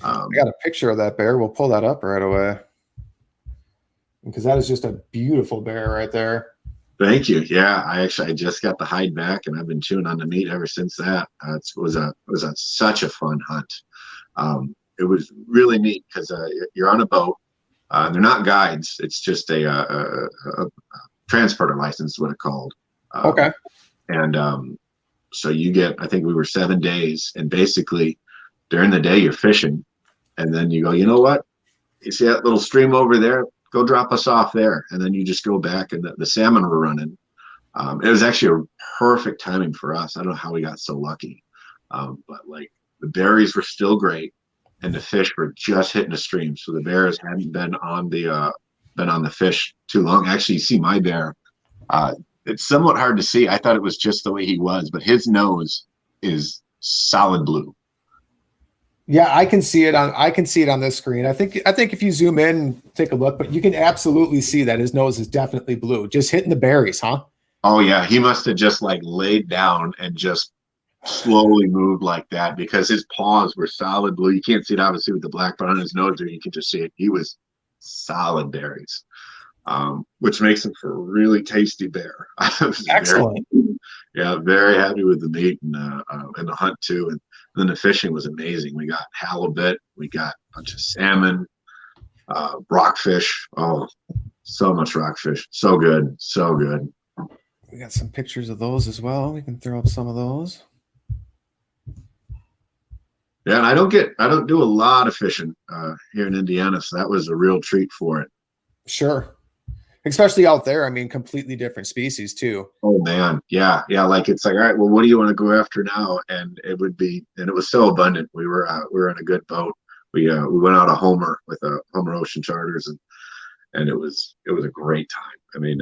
I got a picture of that bear. We'll pull that up right away because that is just a beautiful bear right there. Thank you. Yeah, I just got the hide back, and I've been chewing on the meat ever since that. It was such a fun hunt. It was really neat because you're on a boat. They're not guides. It's just a transporter license is what it's called. Okay. And so you get, I think we were 7 days, and basically during the day you're fishing, and then you go, you know what? You see that little stream over there? Go drop us off there. And then you just go back, and the salmon were running. It was actually a perfect timing for us. I don't know how we got so lucky. But like the berries were still great. and the fish were just hitting the stream. So the bears hadn't been on the fish too long. Actually, you see my bear. It's somewhat hard to see. I thought it was just the way he was, but his nose is solid blue. Yeah, I can see it on this screen. I think if you zoom in and take a look, but you can absolutely see that his nose is definitely blue, just hitting the berries, huh? Oh yeah, he must have just like laid down and just slowly moved like that because his paws were solid blue. You can't see it obviously with the black, but on his nose there you can just see it. He was solid berries, which makes him for a really tasty bear. Excellent. Very happy with the meat and the hunt too. And then the fishing was amazing. We got halibut, we got a bunch of salmon, rockfish. Oh, so much rockfish. So good. So good. We got some pictures of those as well. We can throw up some of those. Yeah, and I don't do a lot of fishing here in Indiana, so that was a real treat for it. Sure. Especially out there. I mean, completely different species too. Oh man. Yeah. Like, it's like, all right, well, what do you want to go after now? And it was so abundant. We were in a good boat. We went out of Homer with Homer Ocean Charters and it was a great time. I mean,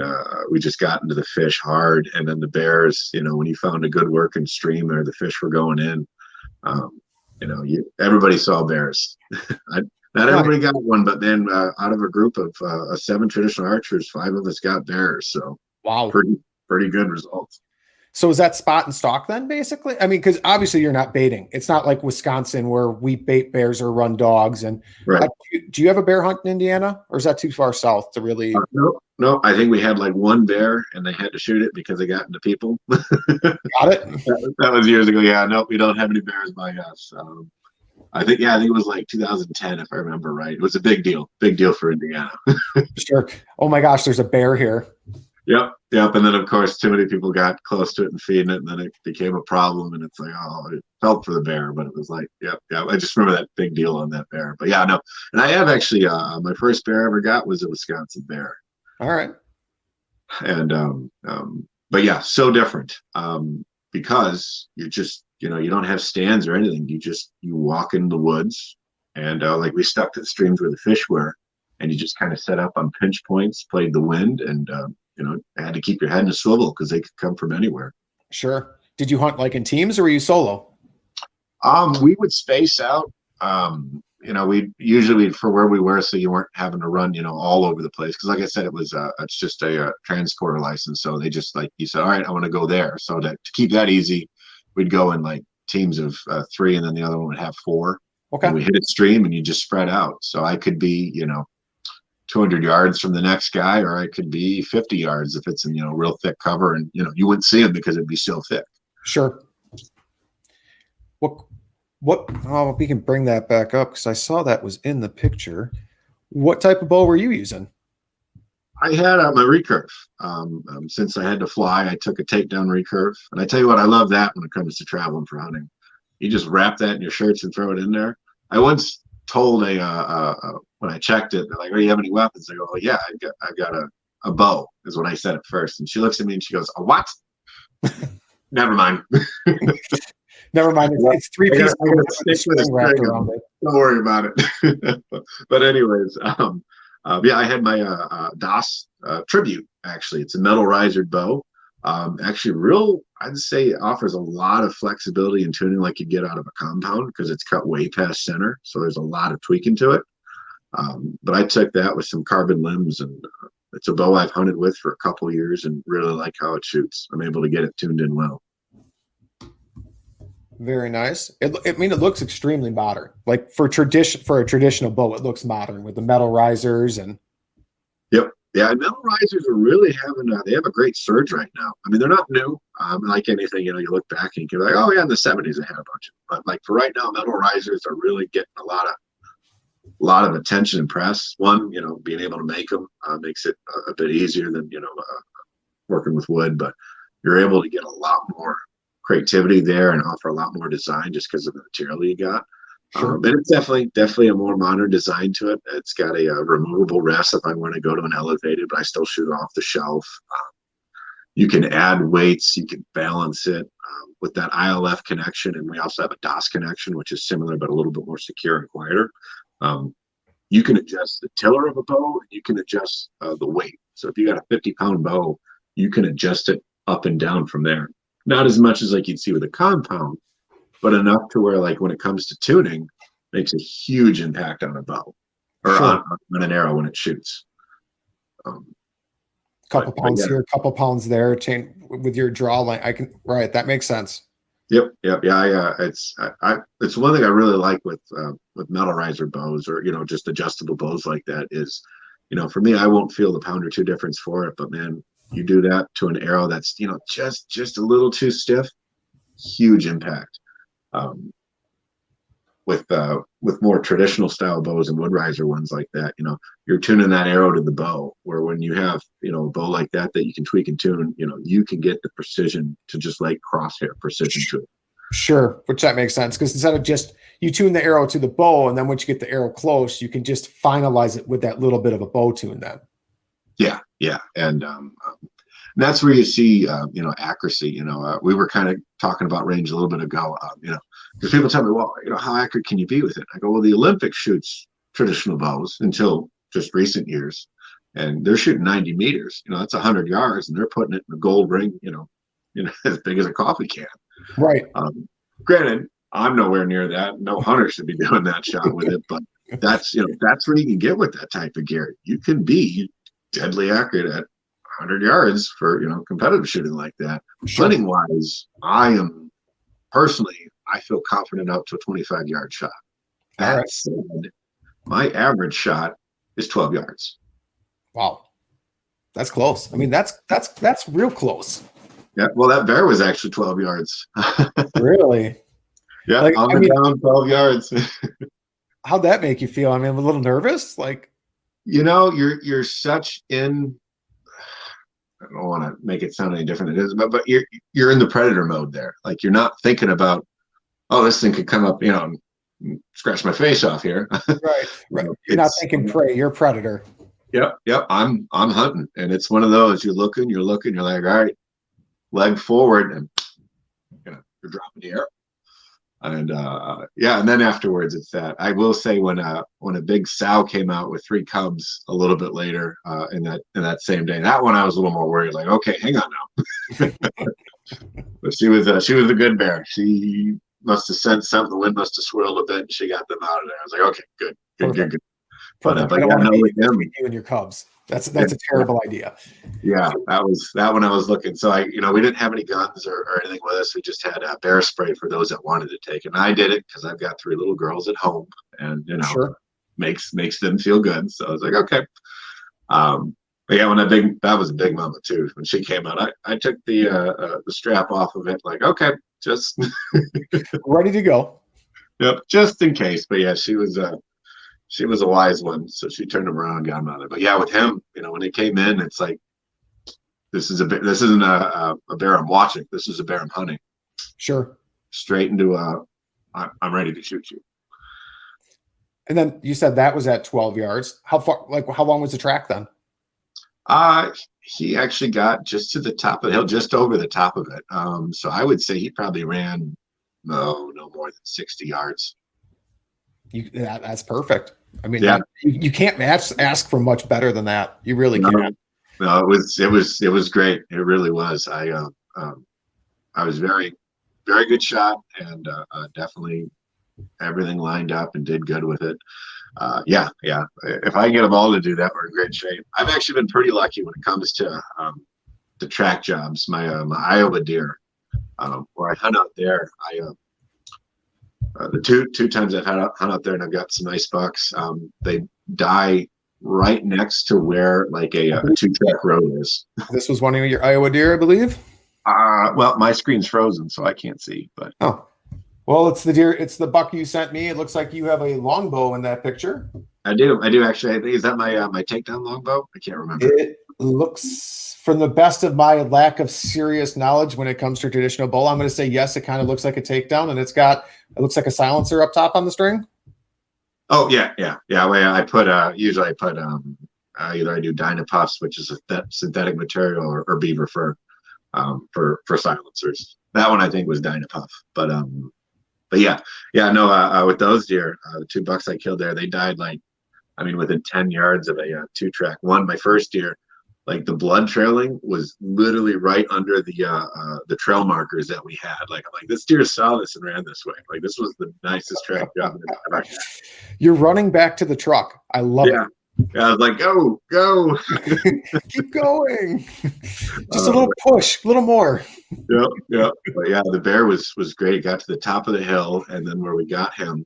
we just got into the fish hard, and then the bears, when you found a good working stream or the fish were going in, everybody saw bears. Not everybody got one, but then out of a group of 7 traditional archers, 5 of us got bears. So wow, pretty good results. So is that spot and stock then, basically? I mean, because obviously you're not baiting. It's not like Wisconsin where we bait bears or run dogs. And right. Do you have a bear hunt in Indiana, or is that too far south to really? No. I think we had like one bear, and they had to shoot it because they got into people. Got it. That was years ago. Yeah, no, we don't have any bears by us. I think it was like 2010, if I remember right. It was a big deal for Indiana. Sure. Oh my gosh, there's a bear here. Yep. And then of course too many people got close to it and feeding it, and then it became a problem. And it's like, oh, it felt for the bear, but it was like, yep. I just remember that big deal on that bear. But yeah, no. And I have actually my first bear I ever got was a Wisconsin bear. All right. And but yeah, so different. Because you just you don't have stands or anything. You walk in the woods, and like we stuck to the streams where the fish were, and you just kind of set up on pinch points, played the wind, and had to keep your head in a swivel because they could come from anywhere. Sure. Did you hunt like in teams, or were you solo? We would space out. We usually for where we were, so you weren't having to run, all over the place. Because like I said, it's just a transporter license. So they just like you said, all right, I want to go there. So to keep that easy, we'd go in like teams of 3, and then the other one would have 4. Okay. And we hit a stream, and you just spread out. So I could be, 200 yards from the next guy, or I could be 50 yards if it's in, real thick cover, and, you wouldn't see him because it'd be so thick. Sure. We can bring that back up because I saw that was in the picture. What type of bow were you using? I had my recurve. Since I had to fly, I took a takedown recurve. And I tell you what, I love that when it comes to traveling for hunting. You just wrap that in your shirts and throw it in there. I once told when I checked it, they're like, "Oh, you have any weapons?" I go, "Oh yeah, I've got a bow," is what I said at first. And she looks at me and she goes, "A what?" Never mind. Never mind. It's 3 pieces wrapped around it. Don't worry about it. But anyways, I had my DOS Tribute. Actually, it's a metal risered bow. Actually, I'd say it offers a lot of flexibility and tuning like you get out of a compound because it's cut way past center. So there's a lot of tweaking to it. But I took that with some carbon limbs, and it's a bow I've hunted with for a couple years and really like how it shoots. I'm able to get it tuned in well. Very nice. It looks extremely modern. Like for a traditional bow, it looks modern with the metal risers and. Yep. Yeah, and metal risers are really they have a great surge right now. I mean, they're not new. Like anything, you look back and you're like, oh yeah, in the 70s they had a bunch of them. But like for right now, metal risers are really getting a lot of attention and press. One, being able to make them makes it a bit easier than working with wood, but you're able to get a lot more creativity there and offer a lot more design just because of the material you got. Sure. But it's definitely a more modern design to it. It's got a removable rest if I want to go to an elevated, but I still shoot off the shelf. You can add weights, you can balance it with that ILF connection, and we also have a DOS connection, which is similar but a little bit more secure and quieter. You can adjust the tiller of a bow, and you can adjust the weight. So if you got a 50-pound bow, you can adjust it up and down from there. Not as much as like you'd see with a compound, but enough to where, like, when it comes to tuning, makes a huge impact on a bow or on an arrow when it shoots. Couple pounds here, couple pounds there, with your draw line. Right. That makes sense. Yep. Yeah. It's one thing I really like with metal riser bows, or, just adjustable bows like that is, for me, I won't feel the pound or two difference for it, but man, you do that to an arrow that's, just a little too stiff, huge impact. With more traditional style bows and wood riser ones like that, you're tuning that arrow to the bow, where when you have, a bow like that you can tweak and tune, you can get the precision to just like crosshair precision to it. Sure, which that makes sense, because instead of just you tune the arrow to the bow, and then once you get the arrow close, you can just finalize it with that little bit of a bow tune then. Yeah. And that's where you see, accuracy. We were kind of talking about range a little bit ago, because people tell me, well, how accurate can you be with it? I go, well, the Olympics shoots traditional bows until just recent years, and they're shooting 90 meters. That's 100 yards, and they're putting it in a gold ring, as big as a coffee can. Right. Granted, I'm nowhere near that. No hunter should be doing that shot with it, but that's where you can get with that type of gear. You can be deadly accurate at 100 yards for, competitive shooting like that. Sure. Hunting wise, I feel confident out to a 25-yard shot. That said, my average shot is 12 yards. Wow. That's close. I mean, that's real close. Yeah. Well, that bear was actually 12 yards. Really? Yeah. Down 12 yards. How'd that make you feel? I mean, a little nervous? Like, you're such in, I don't want to make it sound any different than it is, but you're in the predator mode there. Like, you're not thinking about, oh, this thing could come up, and scratch my face off here. Right. You're not thinking prey, you're predator. Yep. I'm hunting, and it's one of those, you're looking, you're like, all right, leg forward, and you're dropping the arrow. And and then afterwards, it's that. I will say, when a big sow came out with 3 cubs a little bit later in that same day, that one I was a little more worried. Like, okay, hang on now. But she was a good bear. She must have sensed something. The wind must have swirled a bit, and she got them out of there. I was like, okay, good. But I don't want to with you and your cubs. That's a terrible idea. Yeah, that one I was looking. So we didn't have any guns or anything with us. We just had bear spray for those that wanted to take. And I did it because I've got 3 little girls at home, and Sure. makes them feel good. So I was like, okay. But yeah, that was a big mama too. When she came out, I took the strap off of it. Like, okay, just ready to go. Yep, just in case. But yeah, she was a wise one, so she turned him around and got him out of it. But yeah, with him, when he came in, it's like, this isn't a bear I'm watching. This is a bear I'm hunting. Sure. Straight into I'm ready to shoot you. And then you said that was at 12 yards. How far? Like, how long was the track then? He actually got just to the top of the hill, just over the top of it. So I would say he probably ran no more than 60 yards. That's perfect. I mean, yeah. You can't ask for much better than that. You really can't. No, it was great. It really was. I was very, very good shot, and definitely everything lined up and did good with it. Yeah. If I can get them all to do that, we're in great shape. I've actually been pretty lucky when it comes to the track jobs. My Iowa deer, where I hunt out there, the two times I've hunt out there and I've got some nice bucks, they die right next to where like a 2-track road is. This was one of your Iowa deer, I believe. Well, my screen's frozen, so I can't see. But well, it's the deer. It's the buck you sent me. It looks like you have a longbow in that picture. I do actually. Is that my takedown longbow? I can't remember. It looks, from the best of my lack of serious knowledge when it comes to traditional bow, I'm going to say yes. It kind of looks like a takedown, and it looks like a silencer up top on the string. Oh yeah. Usually I put either I do Dynapuffs, which is a synthetic material, or beaver fur. for silencers. That one I think was Dynapuff, but yeah, no, with those deer, the 2 bucks I killed there, they died within 10 yards of a 2-track one. My first deer, like the blood trailing was literally right under the trail markers that we had. Like, I'm like, this deer saw this and ran this way. Like, this was the nicest track job I've ever had. You're running back to the truck. I love it. Yeah, I was like, go. Keep going. Just a little push, a little more. Yep. But yeah, the bear was great. Got to the top of the hill, and then where we got him,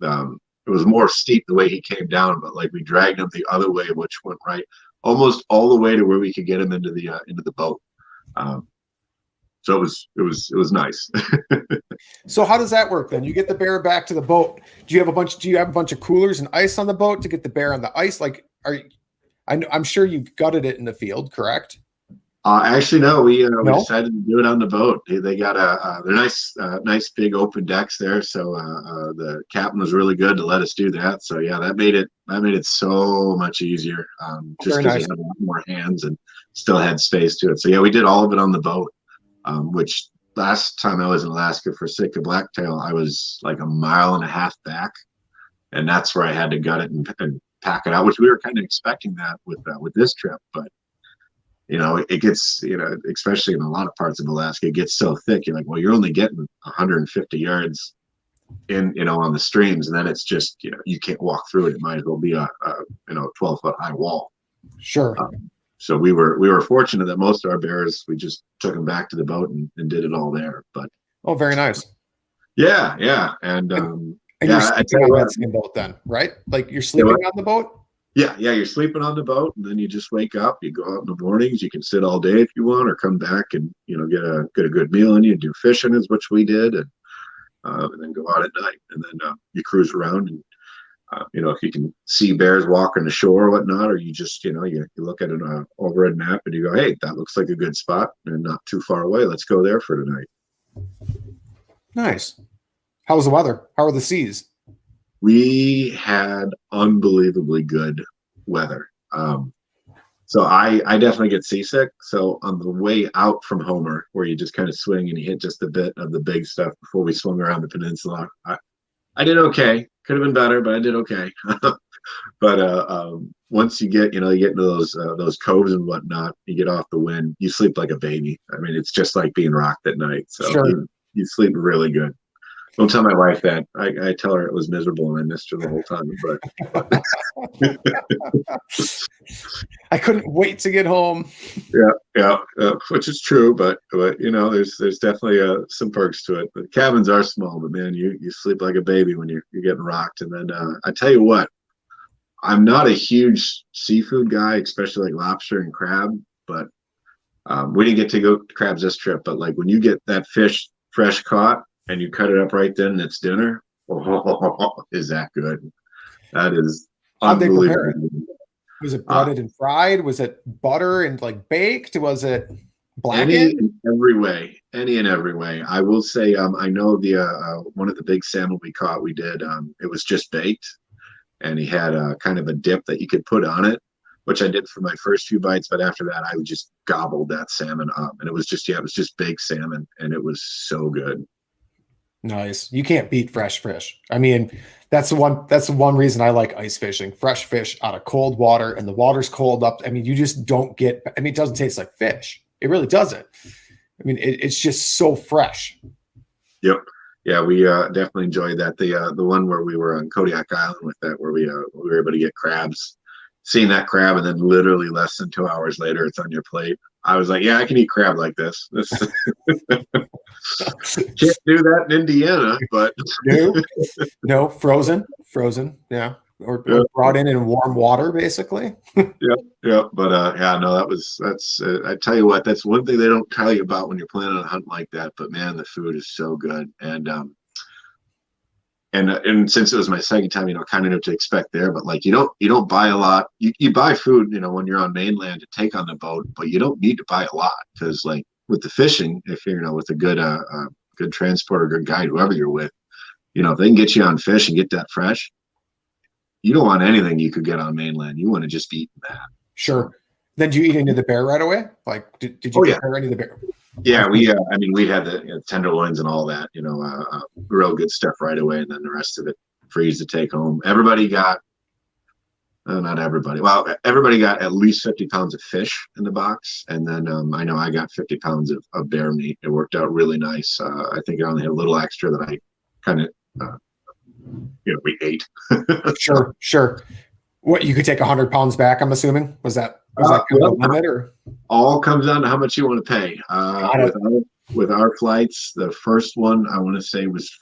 it was more steep the way he came down, but like we dragged him the other way, which went right almost all the way to where we could get him into the boat. So it was nice. So how does that work then? You get the bear back to the boat. Do you have a bunch of coolers and ice on the boat to get the bear on the ice? Like, I'm sure you gutted it in the field, correct? Actually, no. We No? decided to do it on the boat. They got they're nice big open decks there. So the captain was really good to let us do that. So yeah, that made it so much easier. Just because we had a lot more hands and still had space to it. So yeah, we did all of it on the boat. Which last time I was in Alaska for Sitka blacktail, I was like a mile and a half back, and that's where I had to gut it and pack it out. Which we were kind of expecting that with this trip, but. It gets, especially in a lot of parts of Alaska, it gets so thick. You're like, well, you're only getting 150 yards on the streams. And then it's just, you can't walk through it. It might as well be a 12-foot high wall. Sure. So we were fortunate that most of our bears, we just took them back to the boat and did it all there. But oh, very nice. Yeah. And you're sleeping on that same boat then, right? Like you're sleeping on the boat? Yeah, you're sleeping on the boat, and then you just wake up. You go out in the mornings. You can sit all day if you want, or come back and get a good meal in you. Do fishing is which we did, and then go out at night. And then you cruise around, and if you can see bears walking the shore or whatnot, or you just you look at an overhead map and you go, hey, that looks like a good spot and not too far away. Let's go there for tonight. Nice. How was the weather? How are the seas? We had unbelievably good weather. So I definitely get seasick. So on the way out from Homer, where you just kind of swing and you hit just a bit of the big stuff before we swung around the peninsula, I did okay. Could have been better, but I did okay. But once you get into those coves and whatnot, you get off the wind, you sleep like a baby. I mean, it's just like being rocked at night. So sure. you sleep really good. Don't tell my wife that. I tell her it was miserable and I missed her the whole time. But I couldn't wait to get home. Yeah, which is true. But there's definitely some perks to it. The cabins are small, but man, you sleep like a baby when you're getting rocked. And then I tell you what, I'm not a huge seafood guy, especially like lobster and crab. But we didn't get to go to crabs this trip. But like when you get that fish fresh caught, and you cut it up right then and it's dinner. Oh, is that good? That is unbelievable. How'd they prepare it? Was it breaded and fried? Was it butter and like baked? Was it blackened? Any and every way. I will say, I know the one of the big salmon we caught, we did. It was just baked, and he had a kind of a dip that you could put on it, which I did for my first few bites. But after that, I just gobbled that salmon up, and it was just baked salmon, and it was so good. Nice. You can't beat fresh fish. I mean, that's the one reason I like ice fishing. Fresh fish out of cold water, and the water's cold up. I mean, you just don't get. I mean, it doesn't taste like fish. It really doesn't. I mean, it's just so fresh. Yep. Yeah, we definitely enjoyed that. The one where we were on Kodiak Island with that, where we were able to get crabs. Seeing that crab, and then literally less than 2 hours later, it's on your plate. I was like, yeah, I can eat crab like this. Can't do that in Indiana, but no, frozen, yeah, or brought in warm water, basically. yeah. But that's. I tell you what, that's one thing they don't tell you about when you're planning a hunt like that. But man, the food is so good, and since it was my second time, kind of knew what to expect there. But like, you don't buy a lot. You buy food, when you're on mainland to take on the boat, but you don't need to buy a lot, because like with the fishing, if you're with a good transporter, good guide, whoever you're with, if they can get you on fish and get that fresh, you don't want anything you could get on mainland. You want to just be eating that. Sure. Then did you eat any of the bear right away? Like, did you prepare any of the bear? Yeah, we had the tenderloins and all that, real good stuff right away, and then the rest of it freeze to take home. Everybody got, not everybody. Well, everybody got at least 50 pounds of fish in the box, and then I know I got 50 pounds of bear meat. It worked out really nice. I think I only had a little extra that I kind of, we ate. Sure. What, you could take 100 pounds back? I'm assuming was that kind of the limit, or all comes down to how much you want to pay. With our flights, the first one I want to say was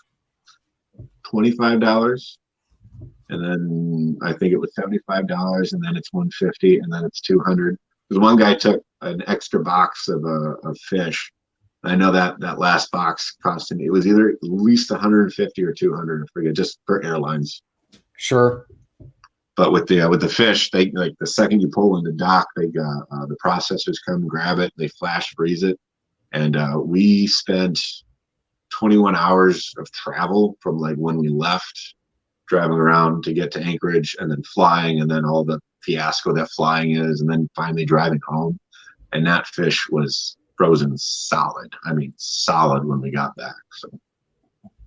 $25. And then I think it was $75, and then it's $150, and then it's $200. Because one guy took an extra box of fish. I know that last box cost him, it was either at least $150 or $200, I forget, just for airlines. Sure. But with the fish, they like the second you pull in the dock, they the processors come grab it, they flash freeze it, and we spent 21 hours of travel from like when we left, driving around to get to Anchorage, and then flying, and then all the fiasco that flying is, and then finally driving home. And that fish was frozen solid. I mean, solid when we got back. So,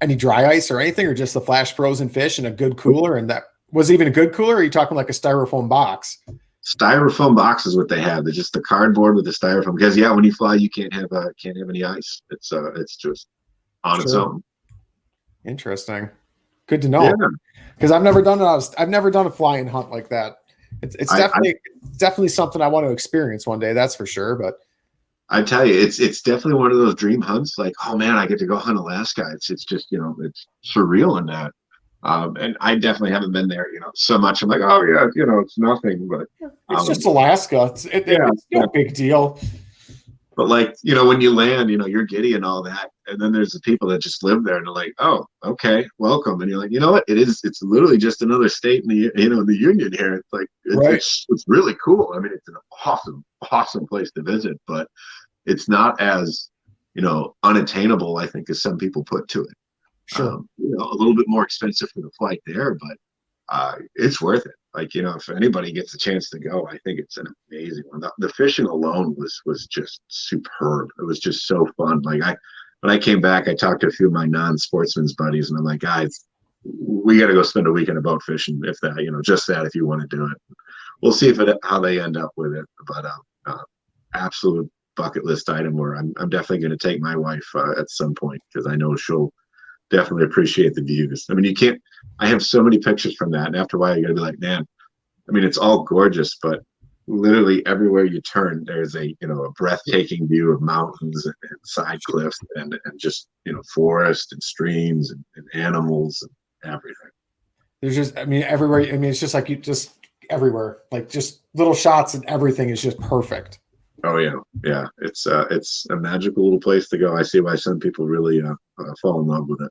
any dry ice or anything, or just the flash frozen fish in a good cooler? And that was even a good cooler, or are you talking like a styrofoam box? Styrofoam box is what they have. They're just the cardboard with the styrofoam. Because when you fly, you can't have any ice. It's just on its own. Interesting. Good to know. Because I've never done a flying hunt like that. It's definitely something I want to experience one day. That's for sure. But I tell you, it's definitely one of those dream hunts. Like, oh man, I get to go hunt Alaska. It's just it's surreal in that. And I definitely haven't been there, so much. I'm like, oh yeah, it's nothing, but it's just Alaska. It's no big deal. But like, when you land, you're giddy and all that. And then there's the people that just live there and they're like, oh, okay, welcome. And you're like, you know what? It's literally just another state in the, the union here. It's like, it's really cool. I mean, it's an awesome place to visit, but it's not as, unattainable, I think, as some people put to it. Sure. A little bit more expensive for the flight there, but it's worth it. Like, if anybody gets a chance to go, I think it's an amazing one. The fishing alone was just superb. It was just so fun. Like when I came back, I talked to a few of my non-sportsmen's buddies, and I'm like, guys, we got to go spend a weekend of boat fishing, if that, just that, if you want to do it. We'll see how they end up with it. But absolute bucket list item where I'm definitely going to take my wife at some point, because I know she'll definitely appreciate the views. I mean, I have so many pictures from that, and after a while you gotta be like, man, I mean, it's all gorgeous, but literally everywhere you turn, there's a breathtaking view of mountains and side cliffs and just forest and streams and animals and everything. There's just, I mean, everywhere. I mean, it's just like everywhere, like just little shots, and everything is just perfect. Oh yeah. It's a magical little place to go. I see why some people really fall in love with it.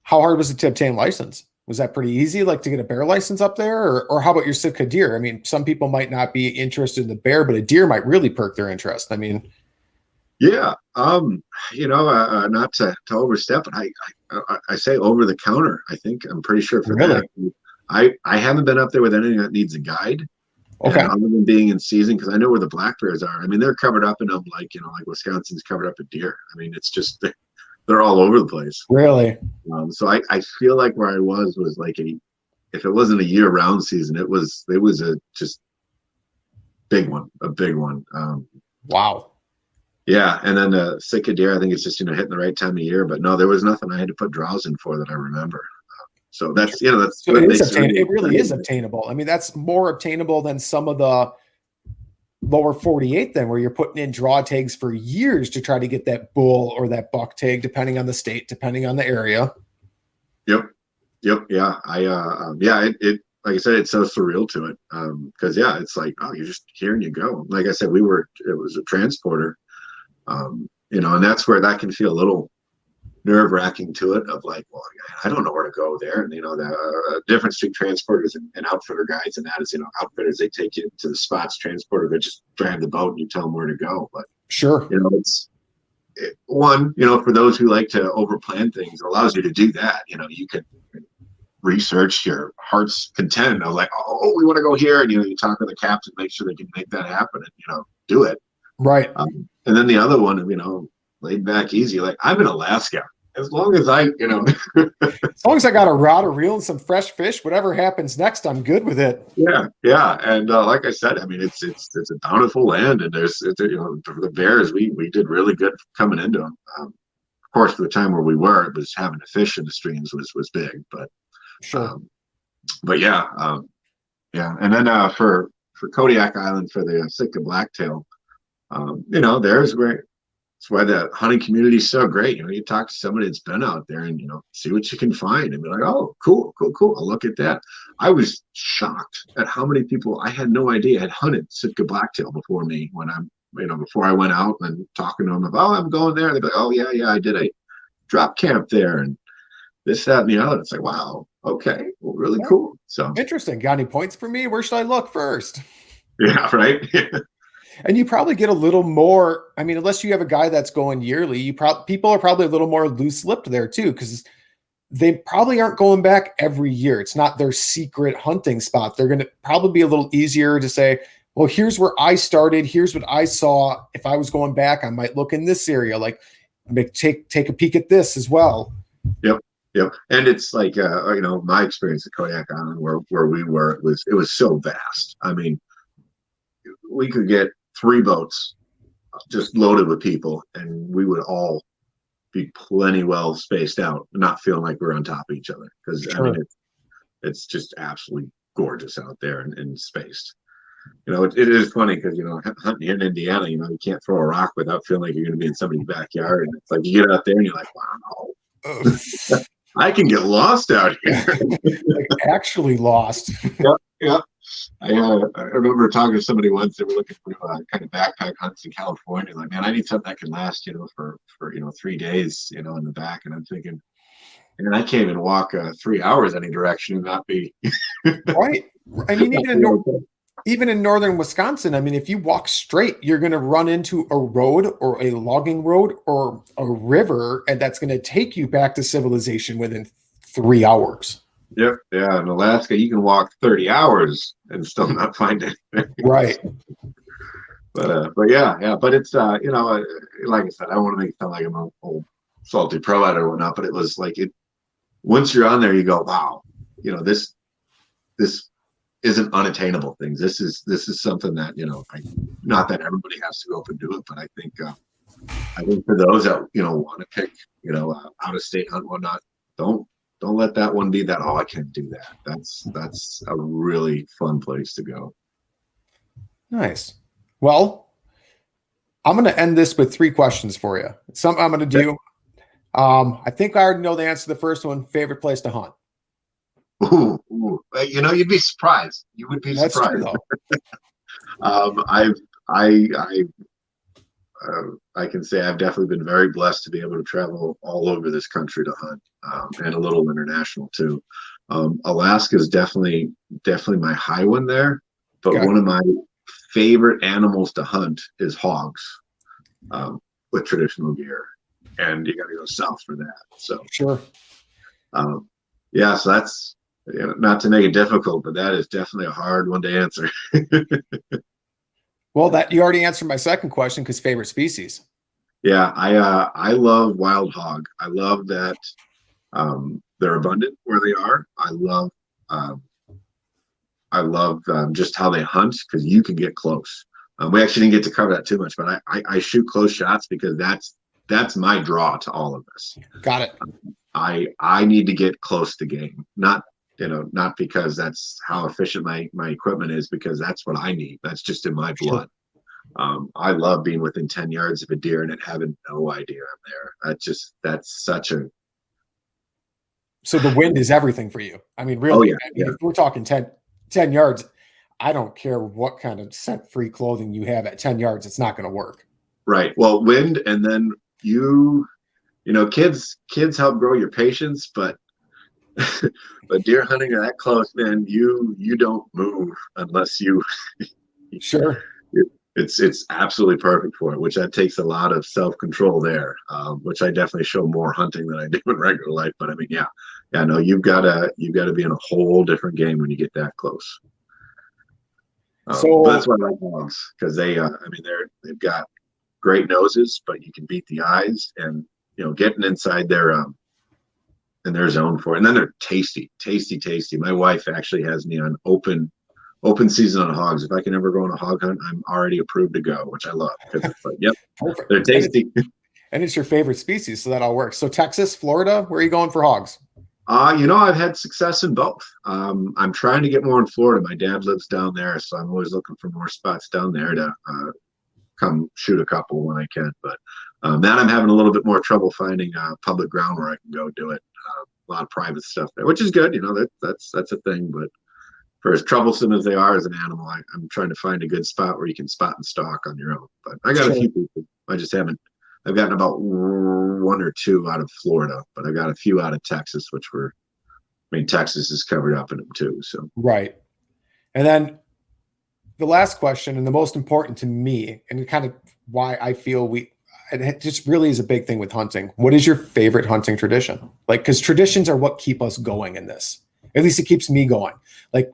How hard was it to obtain license? Was that pretty easy, like to get a bear license up there, or how about your Sitka deer? I mean, some people might not be interested in the bear, but a deer might really perk their interest. I mean, yeah, not to overstep, but I say over the counter. I'm pretty sure for really? that. I haven't been up there with anything that needs a guide. Okay. Other than being in season, because I know where the black bears are. I mean, they're covered up in them, like Wisconsin's covered up in deer. I mean, it's just they're all over the place. Really? So I feel like where I was like if it wasn't a year-round season, it was a just a big one. Wow. Yeah, and then the Sitka deer, I think it's just hitting the right time of year. But no, there was nothing I had to put draws in for that I remember. So that's that's so it really is obtainable. I mean, that's more obtainable than some of the lower 48 then, where you're putting in draw tags for years to try to get that bull or that buck tag, depending on the state, depending on the area. Yep. Yeah. It like I said, it's so surreal to it. Because it's like, oh, you're just here and you go. Like I said, it was a transporter. And that's where that can feel a little nerve-wracking to it, of like, well, I don't know where to go there. And the different street transporters and outfitter guides, and that is, outfitters, they take you to the spots. Transporter, they just drive the boat and you tell them where to go. But sure, for those who like to overplan things, it allows you to do that. You can research, your heart's content of like, oh, we want to go here, and you talk to the captain, make sure they can make that happen, and do it. Right. And then the other one, laid back, easy. Like, I'm in Alaska. As long as as long as I got a rod, a reel, and some fresh fish, whatever happens next, I'm good with it. Yeah. And like I said, I mean, it's a bountiful land, and for the bears, we did really good coming into them. Of course, for the time where we were, it was having to fish in the streams was big, but sure. But yeah. And then for Kodiak Island, for the Sitka blacktail, there's where. That's why the hunting community is so great. You talk to somebody that's been out there and, see what you can find and be like, oh, cool. I'll look at that. I was shocked at how many people I had no idea had hunted Sitka blacktail before me when before I went out and talking to them about, oh, I'm going there. They'd be like, oh, yeah, I did a drop camp there and this, that, and the other. It's like, wow, okay, well, really cool. So interesting. Got any points for me? Where should I look first? Yeah, right. And you probably get a little more, I mean, unless you have a guy that's going yearly, people are probably a little more loose-lipped there too, because they probably aren't going back every year. It's not their secret hunting spot. They're going to probably be a little easier to say, well, here's where I started. Here's what I saw. If I was going back, I might look in this area, like take a peek at this as well. Yep. And it's like, my experience at Kodiak Island where we were, it was so vast. I mean, we could get 3 boats just loaded with people, and we would all be plenty well spaced out, not feeling like we're on top of each other, because sure. I mean it's just absolutely gorgeous out there and spaced. It is funny because hunting in Indiana, you can't throw a rock without feeling like you're going to be in somebody's backyard, and it's like you get out there and you're like, wow, I can get lost out here. Like actually lost. Yep. I remember talking to somebody once. They were looking for kind of backpack hunts in California. Like, man, I need something that can last, for 3 days, in the back. And I'm thinking, and I can't even walk 3 hours any direction and not be right. I mean, even in northern Wisconsin, I mean, if you walk straight, you're going to run into a road or a logging road or a river, and that's going to take you back to civilization within 3 hours. Yep. Yeah. In Alaska, you can walk 30 hours and still not find anything. Right. But yeah. But it's, like I said, I don't want to make it sound like I'm an old salty pro at it or whatnot, but it was like once you're on there, you go, wow, this isn't unattainable things. This is something that, not that everybody has to go up and do it, but I think for those that, want to pick, out of state hunt, whatnot, don't let that one be that, oh, I can't do that. That's a really fun place to go. Nice. Well, I'm going to end this with 3 questions for you. It's something I'm going to do. I think I already know the answer to the first one. Favorite place to hunt? Ooh. You'd be surprised. You would be surprised. I can say I've definitely been very blessed to be able to travel all over this country to hunt, and a little international too. Alaska is definitely my high one there, but one of my favorite animals to hunt is hogs, with traditional gear, and you got to go south for that. So sure. So that's, not to make it difficult, but that is definitely a hard one to answer. Well, that you already answered my second question, because favorite species. Yeah, I love wild hog. I love that they're abundant where they are. I love just how they hunt, because you can get close. We actually didn't get to cover that too much, but I shoot close shots because that's my draw to all of this. Got it. I need to get close to game, not because that's how efficient my equipment is, because that's what I need. That's just in my blood. I love being within 10 yards of a deer and it having no idea I'm there. That's such a. So the wind is everything for you. I mean, really, if we're talking 10 yards, I don't care what kind of scent-free clothing you have at 10 yards, it's not going to work. Right. Well, wind, and then kids help grow your patience, but deer hunting are that close, man, you don't move unless you sure. It's absolutely perfect for it, which that takes a lot of self-control there, which I definitely show more hunting than I do in regular life. But I mean, yeah, no, you've got to be in a whole different game when you get that close. But that's why I like hogs, because they've got great noses, but you can beat the eyes, and getting inside their in their zone for it. And then they're tasty. My wife actually has me on open season on hogs. If I can ever go on a hog hunt, I'm already approved to go, which I love. Yep, perfect. They're tasty. And it's your favorite species, so that all works. So Texas, Florida, where are you going for hogs? I've had success in both. I'm trying to get more in Florida. My dad lives down there, so I'm always looking for more spots down there to come shoot a couple when I can. But now I'm having a little bit more trouble finding public ground where I can go do it. A lot of private stuff there, which is good. That's a thing. But for as troublesome as they are as an animal, I'm trying to find a good spot where you can spot and stalk on your own. But I got a few people. I just haven't. I've gotten about 1 or 2 out of Florida, but I got a few out of Texas, Texas is covered up in them too. So right. And then the last question, and the most important to me, and kind of why I feel it just really is a big thing with hunting. What is your favorite hunting tradition? Like, because traditions are what keep us going in this. At least it keeps me going. Like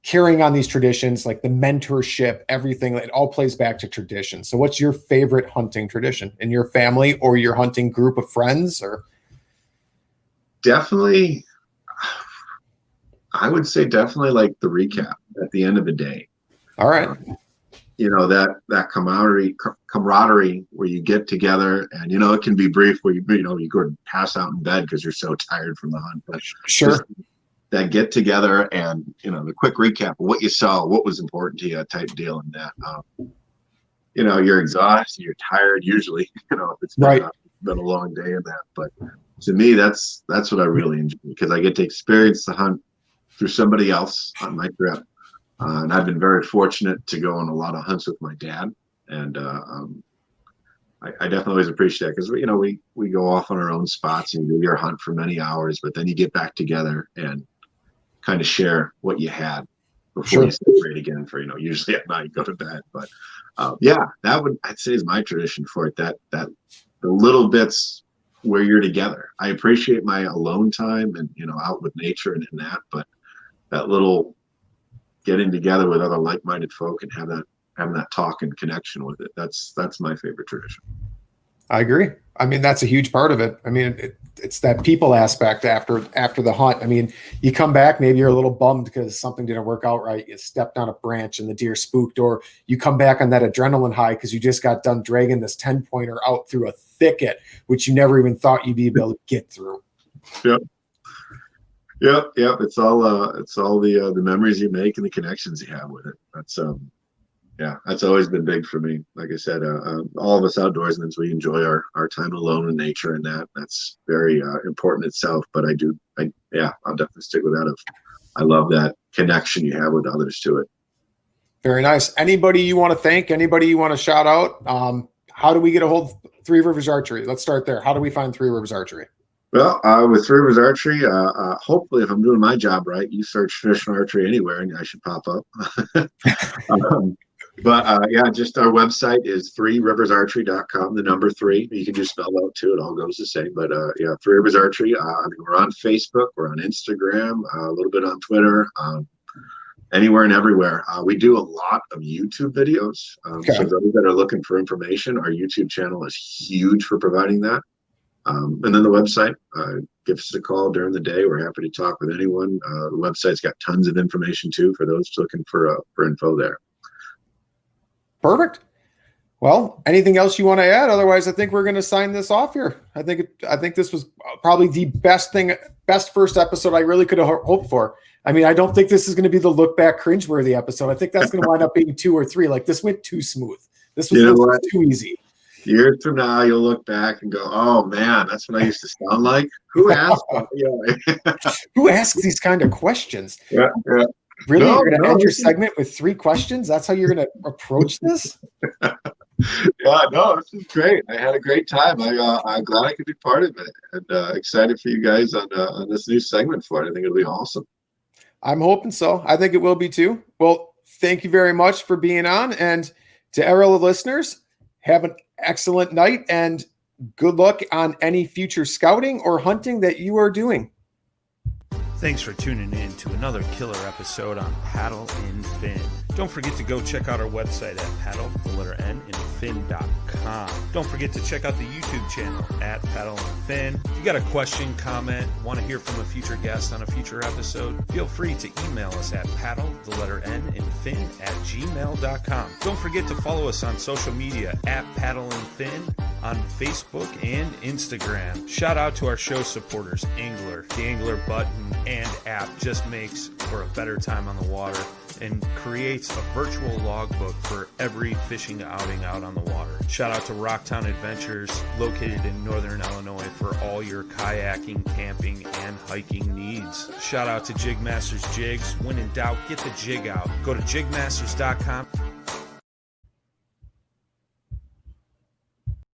carrying on these traditions, like the mentorship, everything, it all plays back to tradition. So what's your favorite hunting tradition in your family or your hunting group of friends? Or definitely, I would say definitely like the recap at the end of the day. All right. That camaraderie where you get together, and it can be brief where you go and pass out in bed because you're so tired from the hunt. But sure, that get together and the quick recap of what you saw, what was important to you, type deal, and that you're exhausted, you're tired usually. If it's been a long day in that. But to me, that's what I really enjoy, because I get to experience the hunt through somebody else on my trip. And I've been very fortunate to go on a lot of hunts with my dad, and I definitely always appreciate that, because we go off on our own spots and you do your hunt for many hours, but then you get back together and kind of share what you had before you separate again for usually at night, go to bed. But I'd say is my tradition for it. That the little bits where you're together. I appreciate my alone time and out with nature and in that, but that little getting together with other like-minded folk and having that talk and connection with it. That's my favorite tradition. I agree. I mean, that's a huge part of it. I mean, it's that people aspect after the hunt. I mean, you come back, maybe you're a little bummed because something didn't work out right. You stepped on a branch and the deer spooked, or you come back on that adrenaline high because you just got done dragging this 10-pointer out through a thicket, which you never even thought you'd be able to get through. Yep. It's all the memories you make and the connections you have with it. That's always been big for me. Like I said, all of us outdoorsmen, we enjoy our time alone in nature, and that's very important itself. But I'll definitely stick with that. I love that connection you have with others to it. Very nice. Anybody you want to thank? Anybody you want to shout out? How do we get a hold of Three Rivers Archery? Let's start there. How do we find Three Rivers Archery? Well, with Three Rivers Archery, hopefully, if I'm doing my job right, you search Traditional Archery anywhere, and I should pop up. Just our website is 3riversarchery.com, the number 3. You can just spell out too. It all goes the same. But Three Rivers Archery. We're on Facebook. We're on Instagram. A little bit on Twitter. Anywhere and everywhere. We do a lot of YouTube videos. So those that are looking for information, our YouTube channel is huge for providing that. And then the website, give us a call during the day. We're happy to talk with anyone. The website's got tons of information too for those looking for info there. Perfect. Well, anything else you want to add? Otherwise, I think we're going to sign this off here. I think this was probably the best first episode I really could have hoped for. I mean, I don't think this is going to be the look back cringeworthy episode. I think that's going to wind up being 2 or 3. Like, this went too smooth. This was too easy. Years from now, you'll look back and go, "Oh man, that's what I used to sound like." Who asked? Who asks these kind of questions? Yeah. Really, you're going to end your segment with 3 questions? That's how you're going to approach this? This is great. I had a great time. I'm glad I could be part of it, and excited for you guys on this new segment for it. I think it'll be awesome. I'm hoping so. I think it will be too. Well, thank you very much for being on, and to all the listeners, have an excellent night and good luck on any future scouting or hunting that you are doing. Thanks for tuning in to another killer episode on Paddle and Fin. Don't forget to go check out our website at paddle&fin.com. Don't forget to check out the YouTube channel at Paddle and Fin. If you got a question, comment, want to hear from a future guest on a future episode, feel free to email us at paddle&fin@gmail.com. Don't forget to follow us on social media at Paddle and Fin on Facebook and Instagram. Shout out to our show supporters, Angler. The Angler button and app just makes for a better time on the water and creates a virtual logbook for every fishing outing out on the water. Shout out to Rocktown Adventures, located in northern Illinois, for all your kayaking, camping, and hiking needs. Shout out to Jig Masters Jigs. When in doubt, get the jig out. Go to jigmasters.com